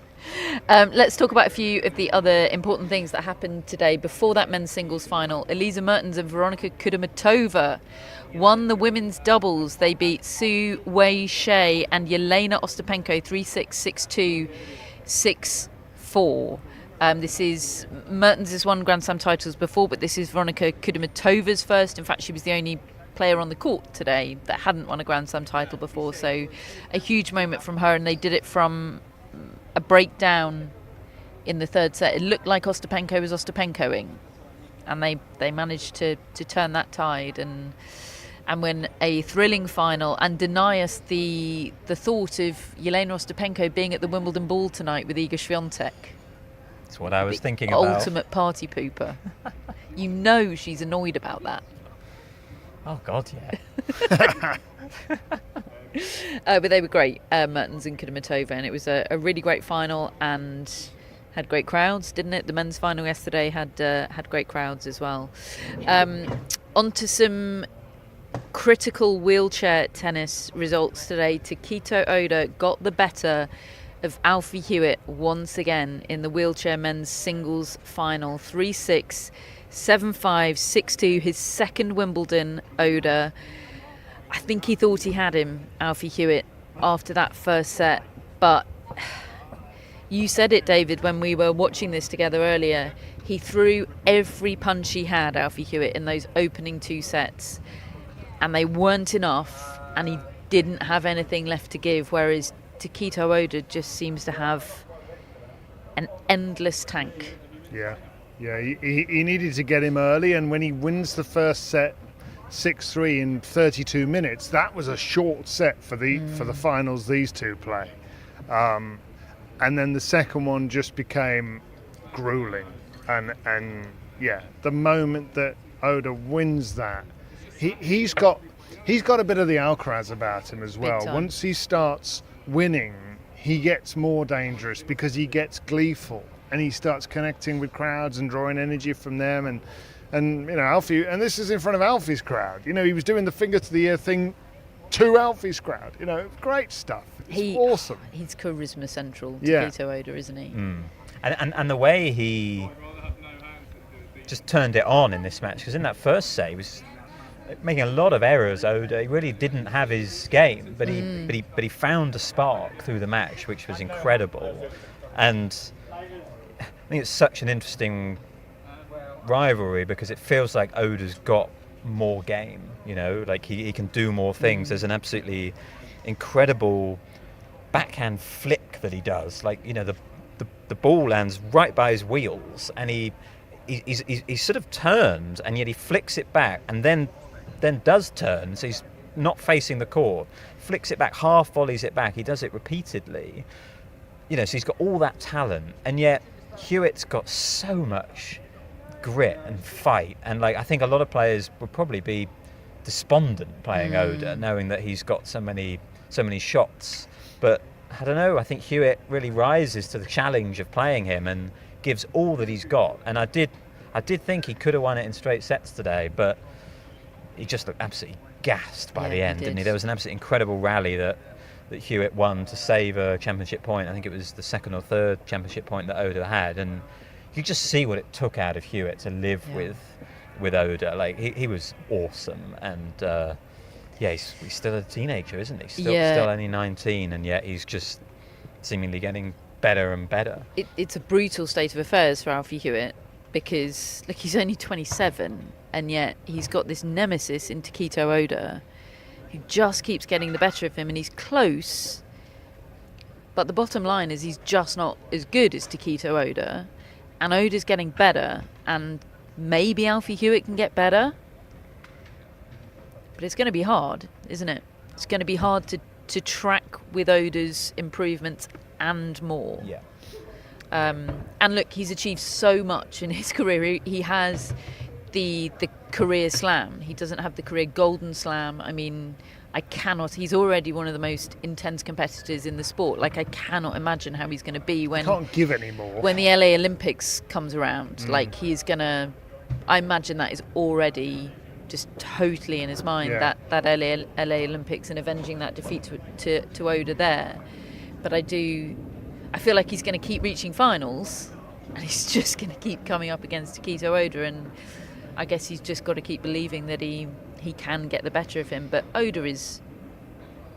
Let's talk about a few of the other important things that happened today. Before that men's singles final, Elisa Mertens and Veronika Kudermetova won the women's doubles. They beat Su Wei Shea and Yelena Ostapenko 3-6, 6-2, 6-4. This is Mertens has won Grand Slam titles before, but this is Veronika Kudermetova's first. In fact, she was the only player on the court today that hadn't won a Grand Slam title before, so a huge moment from her, and they did it from a breakdown in the third set. It looked like Ostapenko was Ostapenkoing, and they managed to turn that tide and win a thrilling final and deny us the thought of Yelena Ostapenko being at the Wimbledon ball tonight with Iga Swiatek. That's what I was thinking about. Ultimate party pooper. She's annoyed about that. Oh God, yeah. But they were great, Mertens and Kudermetova, and it was a really great final, and had great crowds, didn't it? The men's final yesterday had great crowds as well. On to some critical wheelchair tennis results today. Takito Oda got the better of Alfie Hewitt once again in the wheelchair men's singles final. 3-6, 7-5, 6-2, his second Wimbledon. Oda, I think he thought he had him, Alfie Hewitt, after that first set, but you said it, David, when we were watching this together earlier. He threw every punch he had, Alfie Hewitt, in those opening 2 sets, and they weren't enough, and he didn't have anything left to give, whereas Takito Oda just seems to have an endless tank. Yeah, he needed to get him early, and when he wins the first set 6-3 in 32 minutes, that was a short set for the finals these two play. And then the second one just became grueling. And the moment that Oda wins that, he's got a bit of the Alcaraz about him as well. Once he starts winning, he gets more dangerous because he gets gleeful and he starts connecting with crowds and drawing energy from them. And Alfie, and this is in front of Alfie's crowd. He was doing the finger to the ear thing to Alfie's crowd. Great stuff. It's awesome. He's charisma central, Takito Oda, isn't he? And the way he just turned it on in this match, because in that first set he was making a lot of errors. Oda, he really didn't have his game, but he found a spark through the match, which was incredible. And I think it's such an interesting rivalry because it feels like Oda's got more game. Like he can do more things. There's an absolutely incredible backhand flick that he does. Like the ball lands right by his wheels, and he's sort of turned, and yet he flicks it back, and then does turn, so he's not facing the court, flicks it back, half volleys it back. He does it repeatedly. So he's got all that talent, and yet Hewitt's got so much grit and fight, and I think a lot of players would probably be despondent playing Oda, knowing that he's got so many shots. But I don't know, I think Hewitt really rises to the challenge of playing him and gives all that he's got. And I did think he could have won it in straight sets today, but he just looked absolutely gassed by the end, didn't he? There was an absolutely incredible rally that Hewitt won to save a championship point. I think it was the second or third championship point that Oda had, and you could just see what it took out of Hewitt to live with Oda. He was awesome, and he's still a teenager, isn't he? Still only 19, and yet he's just seemingly getting better and better. It's a brutal state of affairs for Alfie Hewitt because he's only 27, and yet he's got this nemesis in Takito Oda who just keeps getting the better of him, and he's close, but the bottom line is he's just not as good as Takito Oda, and Oda's getting better, and maybe Alfie Hewitt can get better, but it's going to be hard, isn't it? It's going to be hard to track with Oda's improvements and more. Yeah. And look, he's achieved so much in his career. He has the career slam. He doesn't have the career golden slam. I mean, he's already one of the most intense competitors in the sport. I cannot imagine how he's going to be when... Can't give any more. When the LA Olympics comes around. He's going to... I imagine that is already just totally in his mind, that LA Olympics, and avenging that defeat to Oda there. But I feel like he's going to keep reaching finals, and he's just going to keep coming up against Takito Oda, and I guess he's just got to keep believing that he can get the better of him. But Oda he's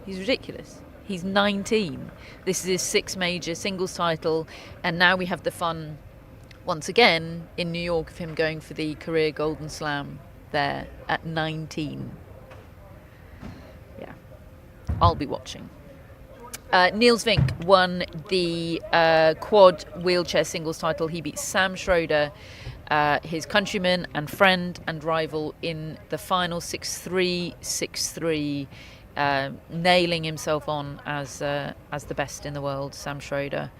ridiculous. He's 19. This is his 6th major singles title, and now we have the fun once again in New York of him going for the career golden slam there at 19. Yeah, I'll be watching. Niels Vink won the quad wheelchair singles title. He beat Sam Schroeder, his countryman and friend and rival, in the final 6-3, 6-3, nailing himself on as the best in the world, Sam Schroeder.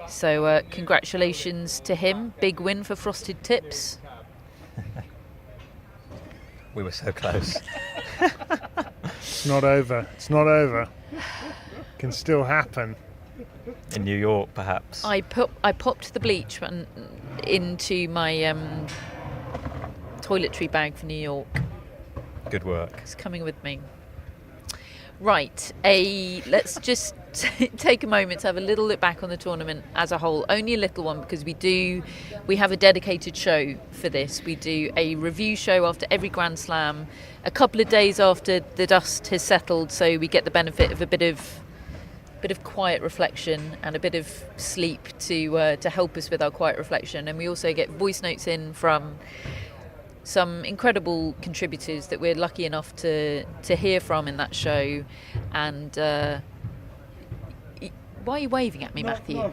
So congratulations to him. Big win for Frosted Tips. We were so close. It's not over. Can still happen. in New York, perhaps. I popped the bleach into my toiletry bag for New York. Good work. It's coming with me. Right, let's just take a moment to have a little look back on the tournament as a whole. Only a little one, because we have a dedicated show for this. We do a review show after every Grand Slam, a couple of days after the dust has settled, so we get the benefit of a bit of quiet reflection and a bit of sleep to help us with our quiet reflection. And we also get voice notes in from some incredible contributors that we're lucky enough to hear from in that show. And why are you waving at me, Matthew?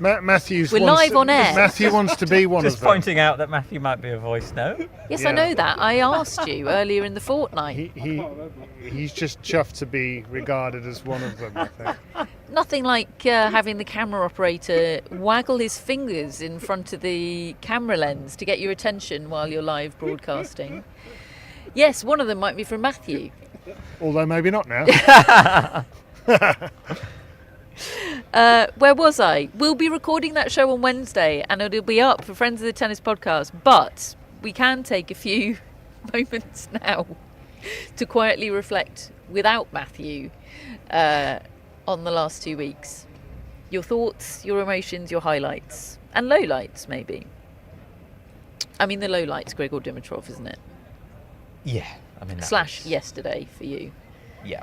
We're live on air. Matthew wants to be one of them. Just pointing out that Matthew might be a voice note. Yes, Yeah. I know that. I asked you earlier in the fortnight. He's just chuffed to be regarded as one of them, I think. Nothing like having the camera operator waggle his fingers in front of the camera lens to get your attention while you're live broadcasting. Yes, one of them might be from Matthew. Although maybe not now. Where was I? We'll be recording that show on Wednesday and it'll be up for Friends of the Tennis podcast. But we can take a few moments now to quietly reflect without Matthew on the last 2 weeks. Your thoughts, your emotions, your highlights, and lowlights, maybe. I mean, the lowlight's Grigor Dimitrov, isn't it? Yeah. I mean, / yesterday for you. Yeah.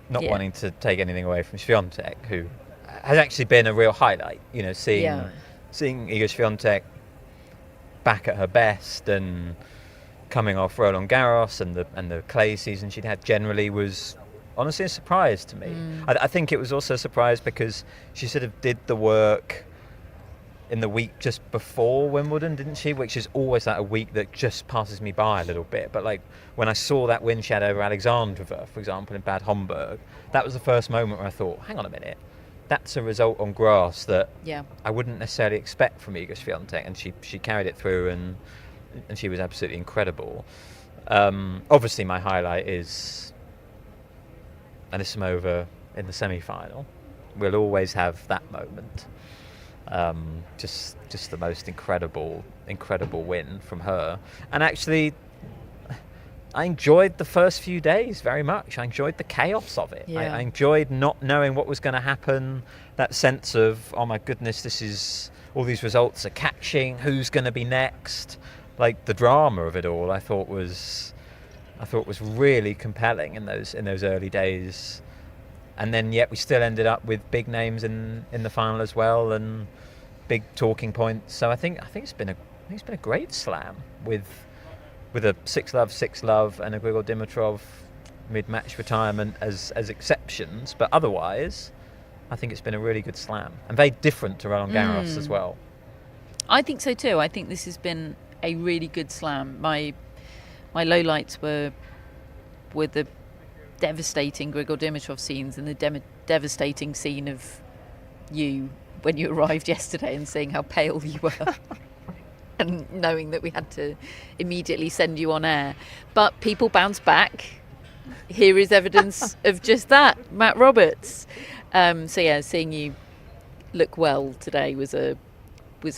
Not Yeah. wanting to take anything away from Swiatek, who has actually been a real highlight. You know, seeing Iga Swiatek back at her best and coming off Roland Garros and the clay season she'd had generally was honestly a surprise to me. I think it was also a surprise because she sort of did the work in the week just before Wimbledon, didn't she? Which is always like a week that just passes me by a little bit. But like when I saw that win she had over Alexandrova, for example, in Bad Homburg, that was the first moment where I thought, hang on a minute, that's a result on grass that I wouldn't necessarily expect from Iga Swiatek, and she carried it through and she was absolutely incredible. Obviously my highlight is Anisimova in the semi-final. We'll always have that moment. Just the most incredible win from her. And actually, I enjoyed the first few days very much. I enjoyed the chaos of it. Yeah. I enjoyed not knowing what was going to happen. That sense of, oh my goodness, this is all these results are catching. Who's going to be next? Like the drama of it all, I thought was really compelling in those early days. And then yet we still ended up with big names in the final as well and big talking points. So I think it's been a great slam with a 6-love and a Grigor Dimitrov mid-match retirement as exceptions, but otherwise I think it's been a really good slam and very different to Roland Garros as well. I think so too. I think this has been a really good slam. My lowlights were the devastating Grigor Dimitrov scenes and the devastating scene of you when you arrived yesterday and seeing how pale you were and knowing that we had to immediately send you on air. But people bounce back. Here is evidence of just that. Matt Roberts. Seeing you look well today was a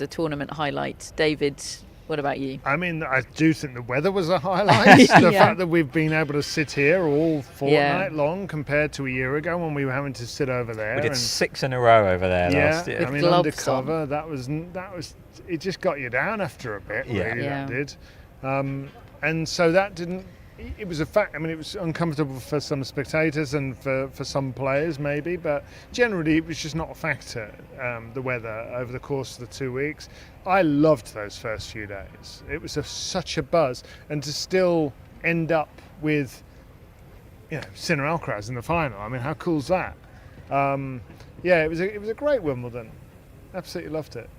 tournament highlight. David, what about you? I mean, I do think the weather was a highlight. The fact that we've been able to sit here all fortnight long compared to a year ago when we were having to sit over there. We did 6 in a row over there last year. With I mean, gloves undercover, on. that was it just got you down after a bit, really, that did. And so that didn't, it was a fact, I mean, it was uncomfortable for some spectators and for some players maybe, but generally it was just not a factor, the weather over the course of the 2 weeks. I loved those first few days. It was such a buzz, and to still end up with, Sinner Alcaraz in the final. I mean, how cool's that? It was a great Wimbledon. Absolutely loved it.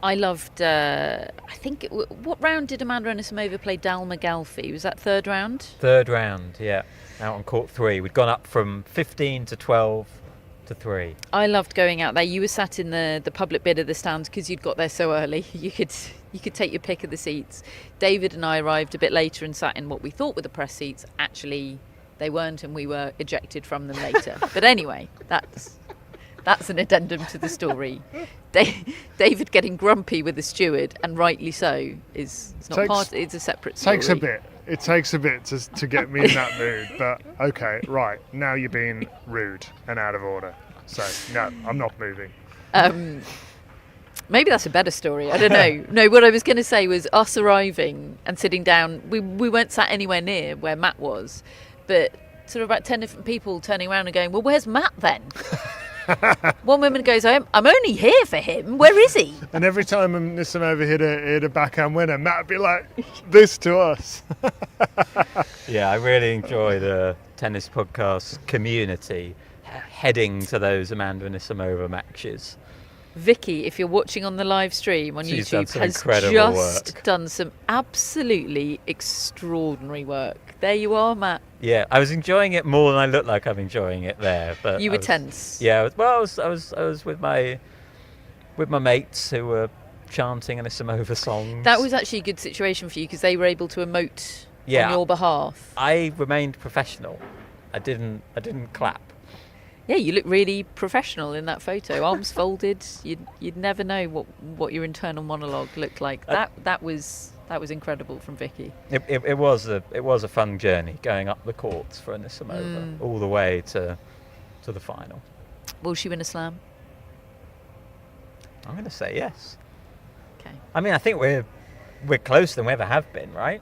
I loved, what round did Amanda Anisimova play Dalma Galfi? Was that third round? Third round, yeah. Out on court 3. We'd gone up from 15 to 12 to 3. I loved going out there. You were sat in the public bit of the stands because you'd got there so early. You could take your pick of the seats. David and I arrived a bit later and sat in what we thought were the press seats. Actually, they weren't, and we were ejected from them later. But anyway, That's an addendum to the story. David getting grumpy with the steward, and rightly so, is it's not part. It's a separate story. Takes a bit. It takes a bit to get me in that mood. But okay, right now you're being rude and out of order. So no, I'm not moving. Maybe that's a better story. I don't know. No, what I was going to say was us arriving and sitting down. We weren't sat anywhere near where Matt was, but sort of about 10 different people turning around and going, "Well, where's Matt then?" One woman goes, I'm only here for him. Where is he? And every time Nissimova hit a backhand winner, Matt would be like, this to us. Yeah, I really enjoy the tennis podcast community heading to those Amanda Nissimova matches. Vicky, if you're watching on the live stream on She's YouTube, has just done some absolutely extraordinary work. There you are, Matt. Yeah, I was enjoying it more than I look like I'm enjoying it there. But you were tense. Yeah, I was with my mates who were chanting Nissimova songs. That was actually a good situation for you because they were able to emote on your behalf. I remained professional. I didn't clap. Yeah, you look really professional in that photo. Arms folded. You'd never know what your internal monologue looked like. That was incredible from Vicky. It was a fun journey going up the courts for Nissimova all the way to the final. Will she win a slam? I'm going to say yes. Okay. I mean, I think we're closer than we ever have been, right?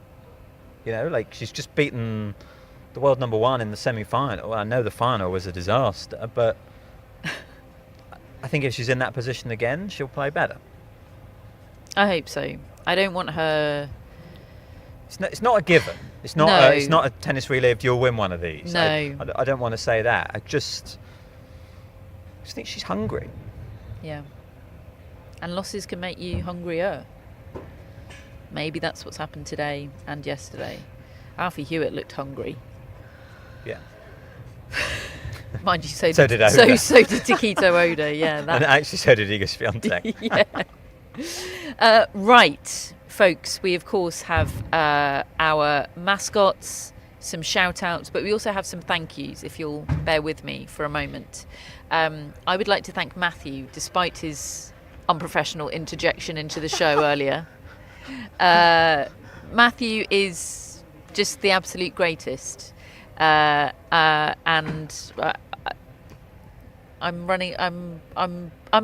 You know, like she's just beaten the world number one in the semi-final. I know the final was a disaster, but I think if she's in that position again, she'll play better. I hope so. I don't want her. It's not a given. It's not. No. It's not a tennis relived. You'll win one of these. No. I don't want to say that. I just think she's hungry. Yeah. And losses can make you hungrier. Maybe that's what's happened today and yesterday. Alfie Hewitt looked hungry. Yeah. Mind you, so did Oda. So did Takito Oda. Yeah. And actually, so did Iga Swiatek. Yeah. Right, folks. We of course have our mascots, some shout-outs, but we also have some thank yous. If you'll bear with me for a moment, I would like to thank Matthew, despite his unprofessional interjection into the show earlier. Matthew is just the absolute greatest, and I'm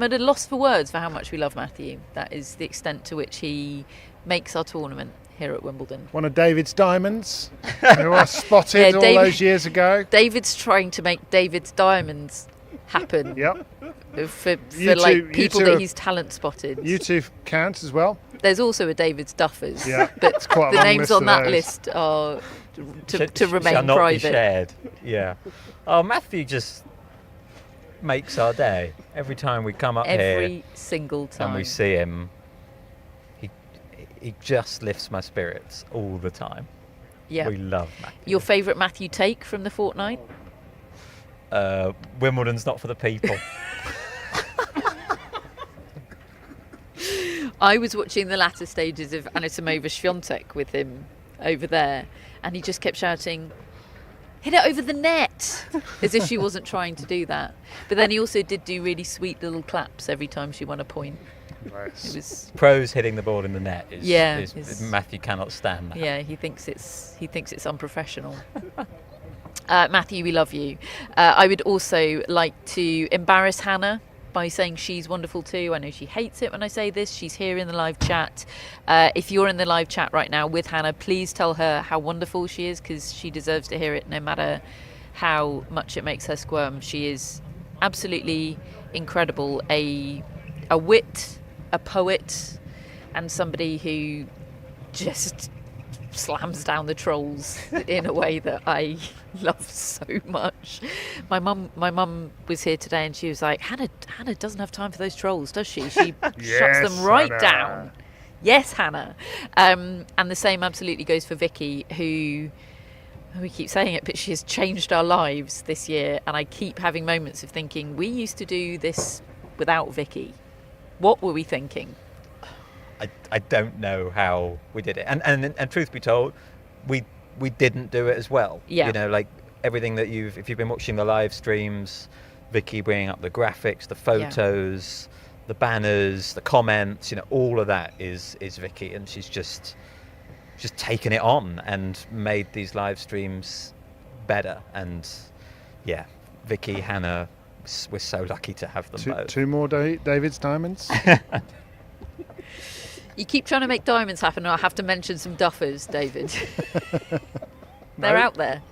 at a loss for words for how much we love Matthew. That is the extent to which he makes our tournament here at Wimbledon. One of David's diamonds, who I spotted all those years ago. David's trying to make David's diamonds happen. Yep. For like people that he's talent spotted. You two count as well. There's also a David's Duffers. Yeah, but it's quite a the long names list on that those. list are to remain shall not private. Be shared. Yeah. Oh, Matthew just makes our day every time we come up here. Every single time. And we see him. He just lifts my spirits all the time. Yeah. We love Matthew. Your favourite Matthew take from the fortnight? Wimbledon's not for the people. I was watching the latter stages of Anisimova Swiatek with him over there, and he just kept shouting, "Hit it over the net," as if she wasn't trying to do that. But then he also did do really sweet little claps every time she won a point. Nice. It was Pros hitting the ball in the net is Matthew cannot stand that. Yeah, he thinks it's unprofessional. Matthew, we love you. I would also like to embarrass Hannah by saying she's wonderful too. I know she hates it when I say this. She's here in the live chat. If you're in the live chat right now with Hannah, please tell her how wonderful she is, because she deserves to hear it no matter how much it makes her squirm. She is absolutely incredible. A wit, a poet, and somebody who just slams down the trolls in a way that I love so much. My mum was here today and she was like, Hannah doesn't have time for those trolls, does she? She shuts them right Hannah. down. Yes, Hannah. And the same absolutely goes for Vicky, who, we keep saying it, but she has changed our lives this year, and I keep having moments of thinking, we used to do this without Vicky. What were we thinking? I don't know how we did it, and truth be told, we didn't do it as well. Yeah. You know, like everything that if you've been watching the live streams, Vicky bringing up the graphics, the photos, the banners, the comments, all of that is Vicky, and she's just taken it on and made these live streams better. And yeah, Vicky, Hannah, we're so lucky to have them both. Two more David's Diamonds. You keep trying to make diamonds happen, and I have to mention some duffers, David. They're out there.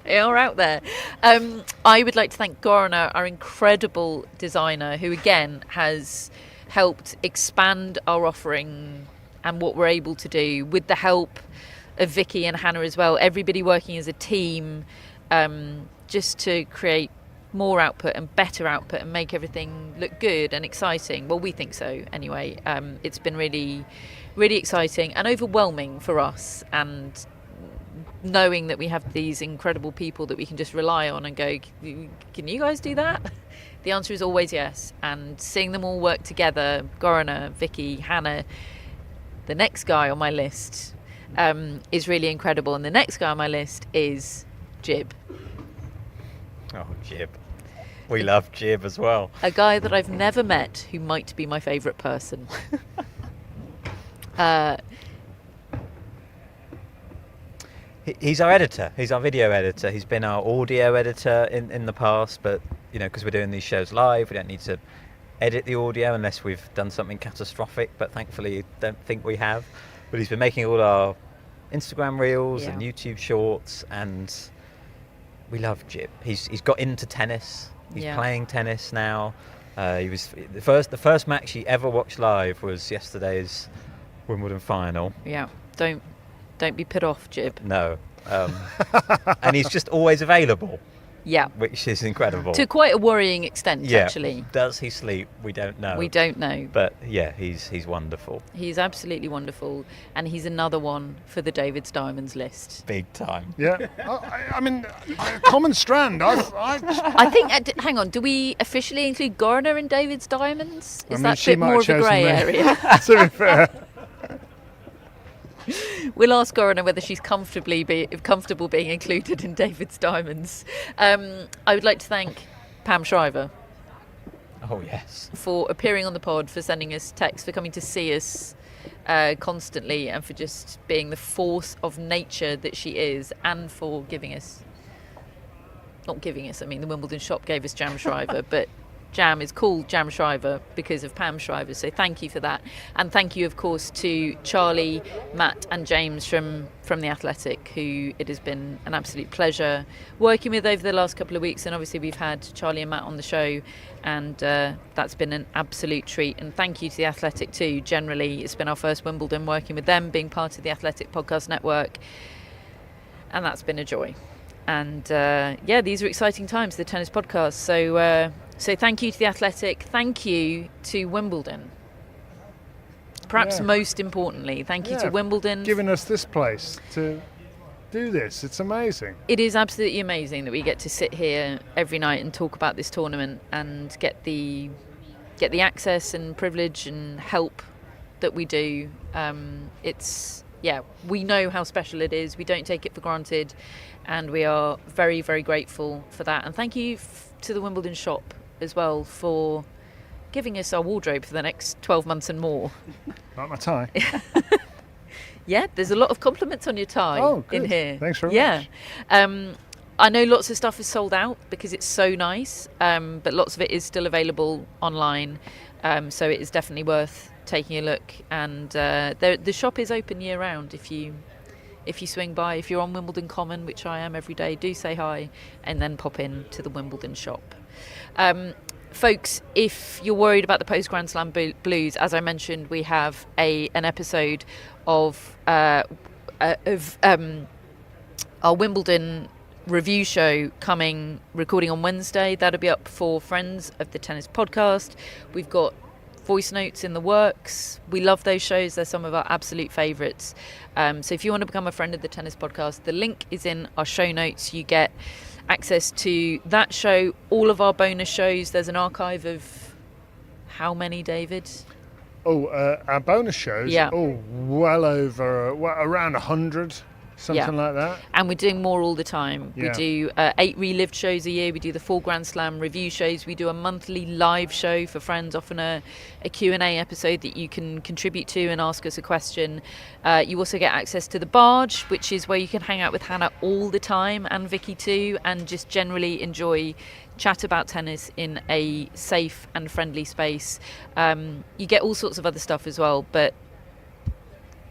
They are out there. I would like to thank Gorana, our incredible designer, who again has helped expand our offering and what we're able to do with the help of Vicky and Hannah as well. Everybody working as a team, just to create more output and better output and make everything look good and exciting. Well, we think so anyway. It's been really, really exciting and overwhelming for us, and knowing that we have these incredible people that we can just rely on and go, can you guys do that? The answer is always yes. And seeing them all work together, Gorana, Vicky, Hannah, the next guy on my list is really incredible. And the next guy on my list is Jib. Oh, Jib. We love Jib as well. A guy that I've never met who might be my favourite person. He's our editor. He's our video editor. He's been our audio editor in the past, but because we're doing these shows live, we don't need to edit the audio unless we've done something catastrophic. But thankfully, I don't think we have. But he's been making all our Instagram reels and YouTube shorts, and we love Jib. He's got into tennis. He's playing tennis now. He was the first match he ever watched live was yesterday's Wimbledon final. Yeah, don't be put off, Jib. No. And he's just always available. Yeah. Which is incredible. To quite a worrying extent, actually. Does he sleep? We don't know. We don't know. But yeah, he's wonderful. He's absolutely wonderful. And he's another one for the David's Diamonds list. Big time. Yeah. I mean, common strand. I think, hang on, do we officially include Gorana in David's Diamonds? Is that a bit more of a grey area? To be fair. We'll ask Gorana whether she's comfortable being included in David's Diamonds. I would like to thank Pam Shriver. Oh, yes. For appearing on the pod, for sending us texts, for coming to see us constantly, and for just being the force of nature that she is, and for giving us... Not giving us, I mean, the Wimbledon shop gave us Jam Shriver, but Jam is called Jam Shriver because of Pam Shriver, so thank you for that. And thank you, of course, to Charlie, Matt and James from The Athletic, who it has been an absolute pleasure working with over the last couple of weeks. And obviously we've had Charlie and Matt on the show, and that's been an absolute treat. And thank you to The Athletic too. Generally, it's been our first Wimbledon working with them, being part of The Athletic Podcast Network, and that's been a joy. And these are exciting times, the tennis podcast. So thank you to The Athletic. Thank you to Wimbledon. Perhaps most importantly, thank you to Wimbledon. Giving us this place to do this. It's amazing. It is absolutely amazing that we get to sit here every night and talk about this tournament and get the access and privilege and help that we do. We know how special it is. We don't take it for granted, and we are very, very grateful for that. And thank you to the Wimbledon shop as well for giving us our wardrobe for the next 12 months and more. Like my tie. Yeah, there's a lot of compliments on your tie in here. Thanks very much. I know lots of stuff is sold out because it's so nice, but lots of it is still available online, so it is definitely worth taking a look. And the shop is open year round. If you swing by, if you're on Wimbledon Common, which I am every day, do say hi and then pop in to the Wimbledon shop. Folks, if you're worried about the post Grand Slam blues, as I mentioned, we have an episode of our Wimbledon review show recording on Wednesday. That'll be up for friends of the Tennis Podcast. We've got voice notes in the works. We love those shows. They're some of our absolute favourites. So if you want to become a friend of the Tennis Podcast, the link is in our show notes. You get access to that show, all of our bonus shows. There's an archive of how many, David? Our bonus shows? Yeah. Well over, around 100. something like that. And we're doing more all the time. Yeah. We do 8 relived shows a year. We do the 4 Grand Slam review shows. We do a monthly live show for friends, often a Q&A episode that you can contribute to and ask us a question. You also get access to the Barge, which is where you can hang out with Hannah all the time, and Vicky too, and just generally enjoy chat about tennis in a safe and friendly space. You get all sorts of other stuff as well, but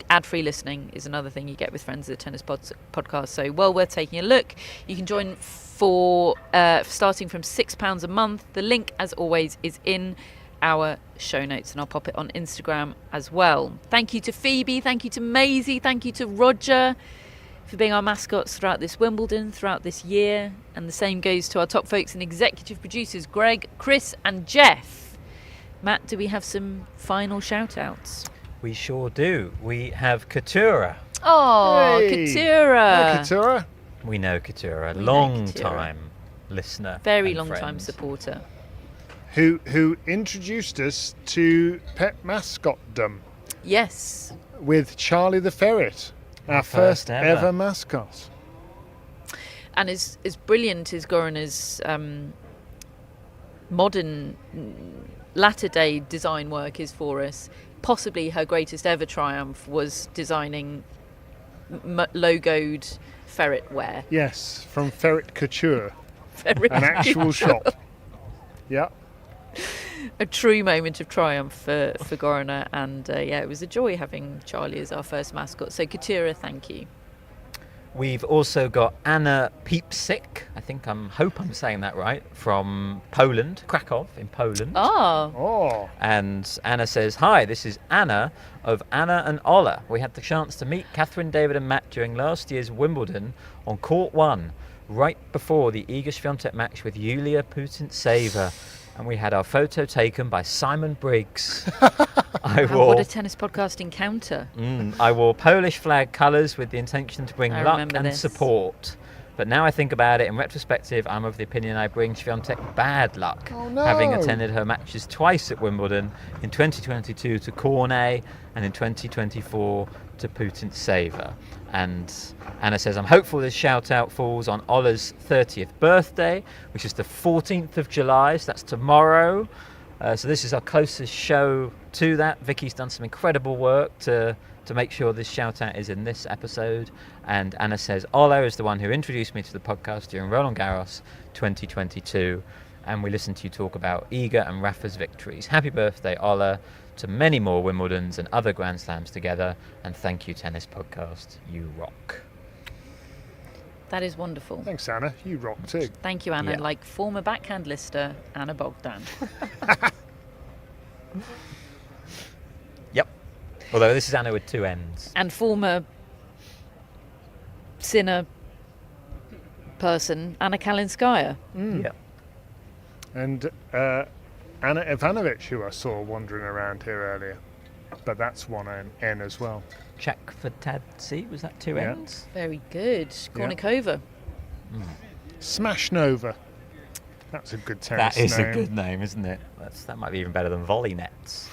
ad-free listening is another thing you get with Friends of the Tennis podcast. So well worth taking a look. You can join for starting from £6 a month. The link, as always, is in our show notes, and I'll pop it on Instagram as well. Thank you to Phoebe, thank you to Maisie, thank you to Roger for being our mascots throughout this Wimbledon, throughout this year. And the same goes to our top folks and executive producers, Greg, Chris and Jeff. Matt, do we have some final shout-outs? We sure do. We have Katura. Oh, Hey. Katura. Katura. We know Katura, We know long Katura. time listener. Very and long time friend. supporter. Who introduced us to pet mascotdom Yes. with Charlie the Ferret, our First first ever. ever mascot. And as brilliant as Gorana's modern latter-day design work is for us, possibly her greatest ever triumph was designing logoed ferret wear. Yes, from Ferret Couture, Ferret an actual shop. Yeah. A true moment of triumph for Gorana, and it was a joy having Charlie as our first mascot. So Katura, thank you. We've also got Anna Peepsik, hope I'm saying that right, from Poland, Krakow in Poland. Oh. And Anna says, "Hi, this is Anna of Anna and Ola. We had the chance to meet Catherine, David and Matt during last year's Wimbledon on court 1, right before the Iga Świątek match with Yulia Putintseva. And we had our photo taken by Simon Briggs." Wow, what a tennis podcast encounter. I wore Polish flag colours with the intention to bring I luck remember and this. support. But now I think about it, in retrospective, I'm of the opinion I bring Świątek bad luck, Oh, no. having attended her matches twice at Wimbledon, in 2022 to Cornet and in 2024 to Putintseva. And Anna says, "I'm hopeful this shout out falls on Ola's 30th birthday, which is the 14th of July, so that's tomorrow. So this is our closest show to that. Vicky's done some incredible work to make sure this shout out is in this episode." And Anna says, "Ola is the one who introduced me to the podcast during Roland Garros 2022. And we listened to you talk about Iga and Rafa's victories. Happy birthday, Ola, to many more Wimbledons and other Grand Slams together. And thank you, Tennis Podcast. You rock." That is wonderful. Thanks, Anna. You rock too. Thank you, Anna. Yeah. Like former backhand lister Anna Bogdan. Yep. Although this is Anna with 2 N's. And former Sinner person Anna Kalinskaya. Yep. And Anna Ivanovic, who I saw wandering around here earlier. But that's one N as well. Czech for Tadzi, was that 2 Yeah. N's? Very good. Kornikova. Smash Nova. That's a good tennis That is name. a good name, isn't it? That might be even better than Volley Nets.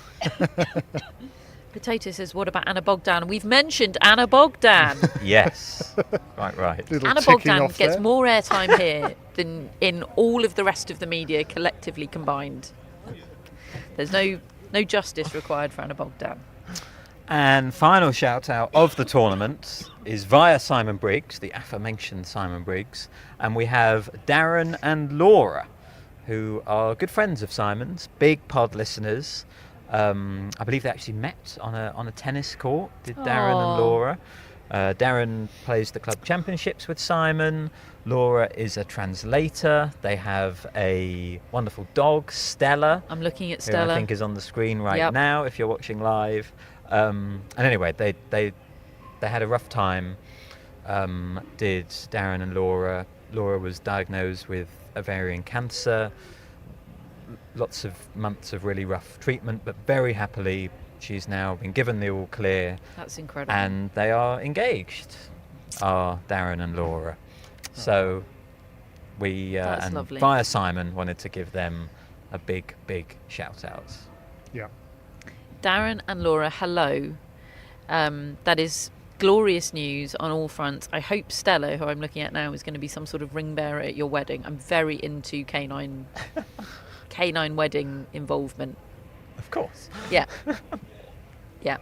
Potato says, what about Anna Bogdan? We've mentioned Anna Bogdan. Yes. Right. Little Anna ticking Bogdan off gets there. more airtime here than in all of the rest of the media collectively combined. There's no justice required for Anna Bogdan. And final shout out of the tournament is via Simon Briggs, the aforementioned Simon Briggs. And we have Darren and Laura, who are good friends of Simon's, big pod listeners. I believe they actually met on a tennis court, did Darren Aw. and Laura. Darren plays the club championships with Simon. Laura is a translator. They have a wonderful dog, Stella. I'm looking at Who I Stella. think is on the screen right Yep. now if you're watching live. And anyway, they had a rough time. Did Darren and Laura. Laura was diagnosed with ovarian cancer. Lots of months of really rough treatment, but very happily she's now been given the all clear, That's incredible. and they are engaged, are Darren and Laura. So we That's and lovely. via Simon wanted to give them a big shout out. Yeah. Darren and Laura, hello. That is glorious news on all fronts. I hope Stella, who I'm looking at now, is going to be some sort of ring bearer at your wedding. I'm very into canine wedding involvement. Of course. Yeah. Yeah,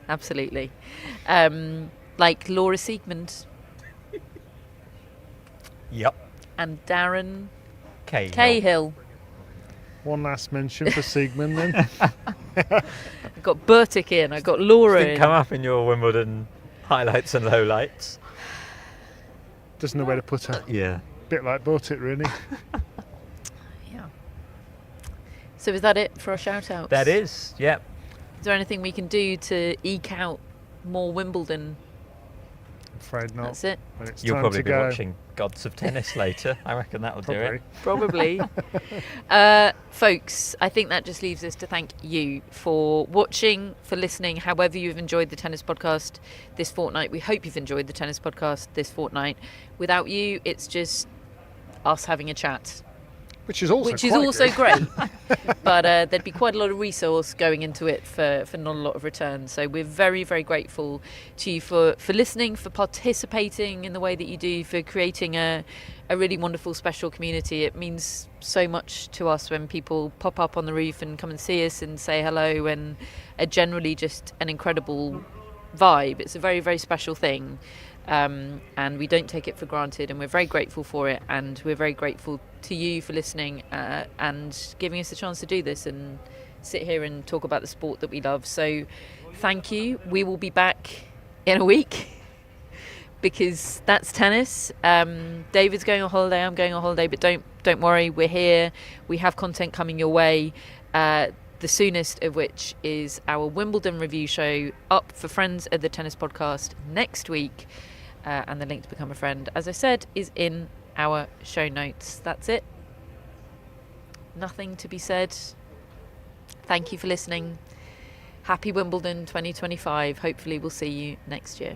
absolutely. Like Laura Siegmund Yep. and Darren Cahill. One last mention for Siegmund then. I've got Burtic in, I've got Laura Didn't in. come up in your Wimbledon highlights and lowlights. Doesn't know where to put her. Yeah. Bit like Bought It, really. Yeah. So is that it for our shout-outs? That is, yep. Is there anything we can do to eke out more Wimbledon? Afraid not. That's it. But it's You'll time probably to be go. watching Gods of Tennis later. I reckon that'll do it. Probably. Probably. Folks, I think that just leaves us to thank you for watching, for listening, however you've enjoyed the tennis podcast this fortnight. We hope you've enjoyed the tennis podcast this fortnight. Without you, it's just us having a chat. Which is also Which quite is good. great. But there'd be quite a lot of resource going into it for not a lot of return. So we're very, very grateful to you for listening, for participating in the way that you do, for creating a really wonderful, special community. It means so much to us when people pop up on the roof and come and see us and say hello, and are generally just an incredible vibe. It's a very, very special thing. And we don't take it for granted, and we're very grateful for it, and we're very grateful to you for listening and giving us a chance to do this and sit here and talk about the sport that we love. So thank you. We will be back in a week because that's tennis. David's going on holiday, I'm going on holiday, but don't worry, we're here. We have content coming your way, the soonest of which is our Wimbledon review show, up for friends of the tennis podcast next week. And the link to become a friend, as I said, is in our show notes. That's it. Nothing to be said. Thank you for listening. Happy Wimbledon 2025. Hopefully we'll see you next year.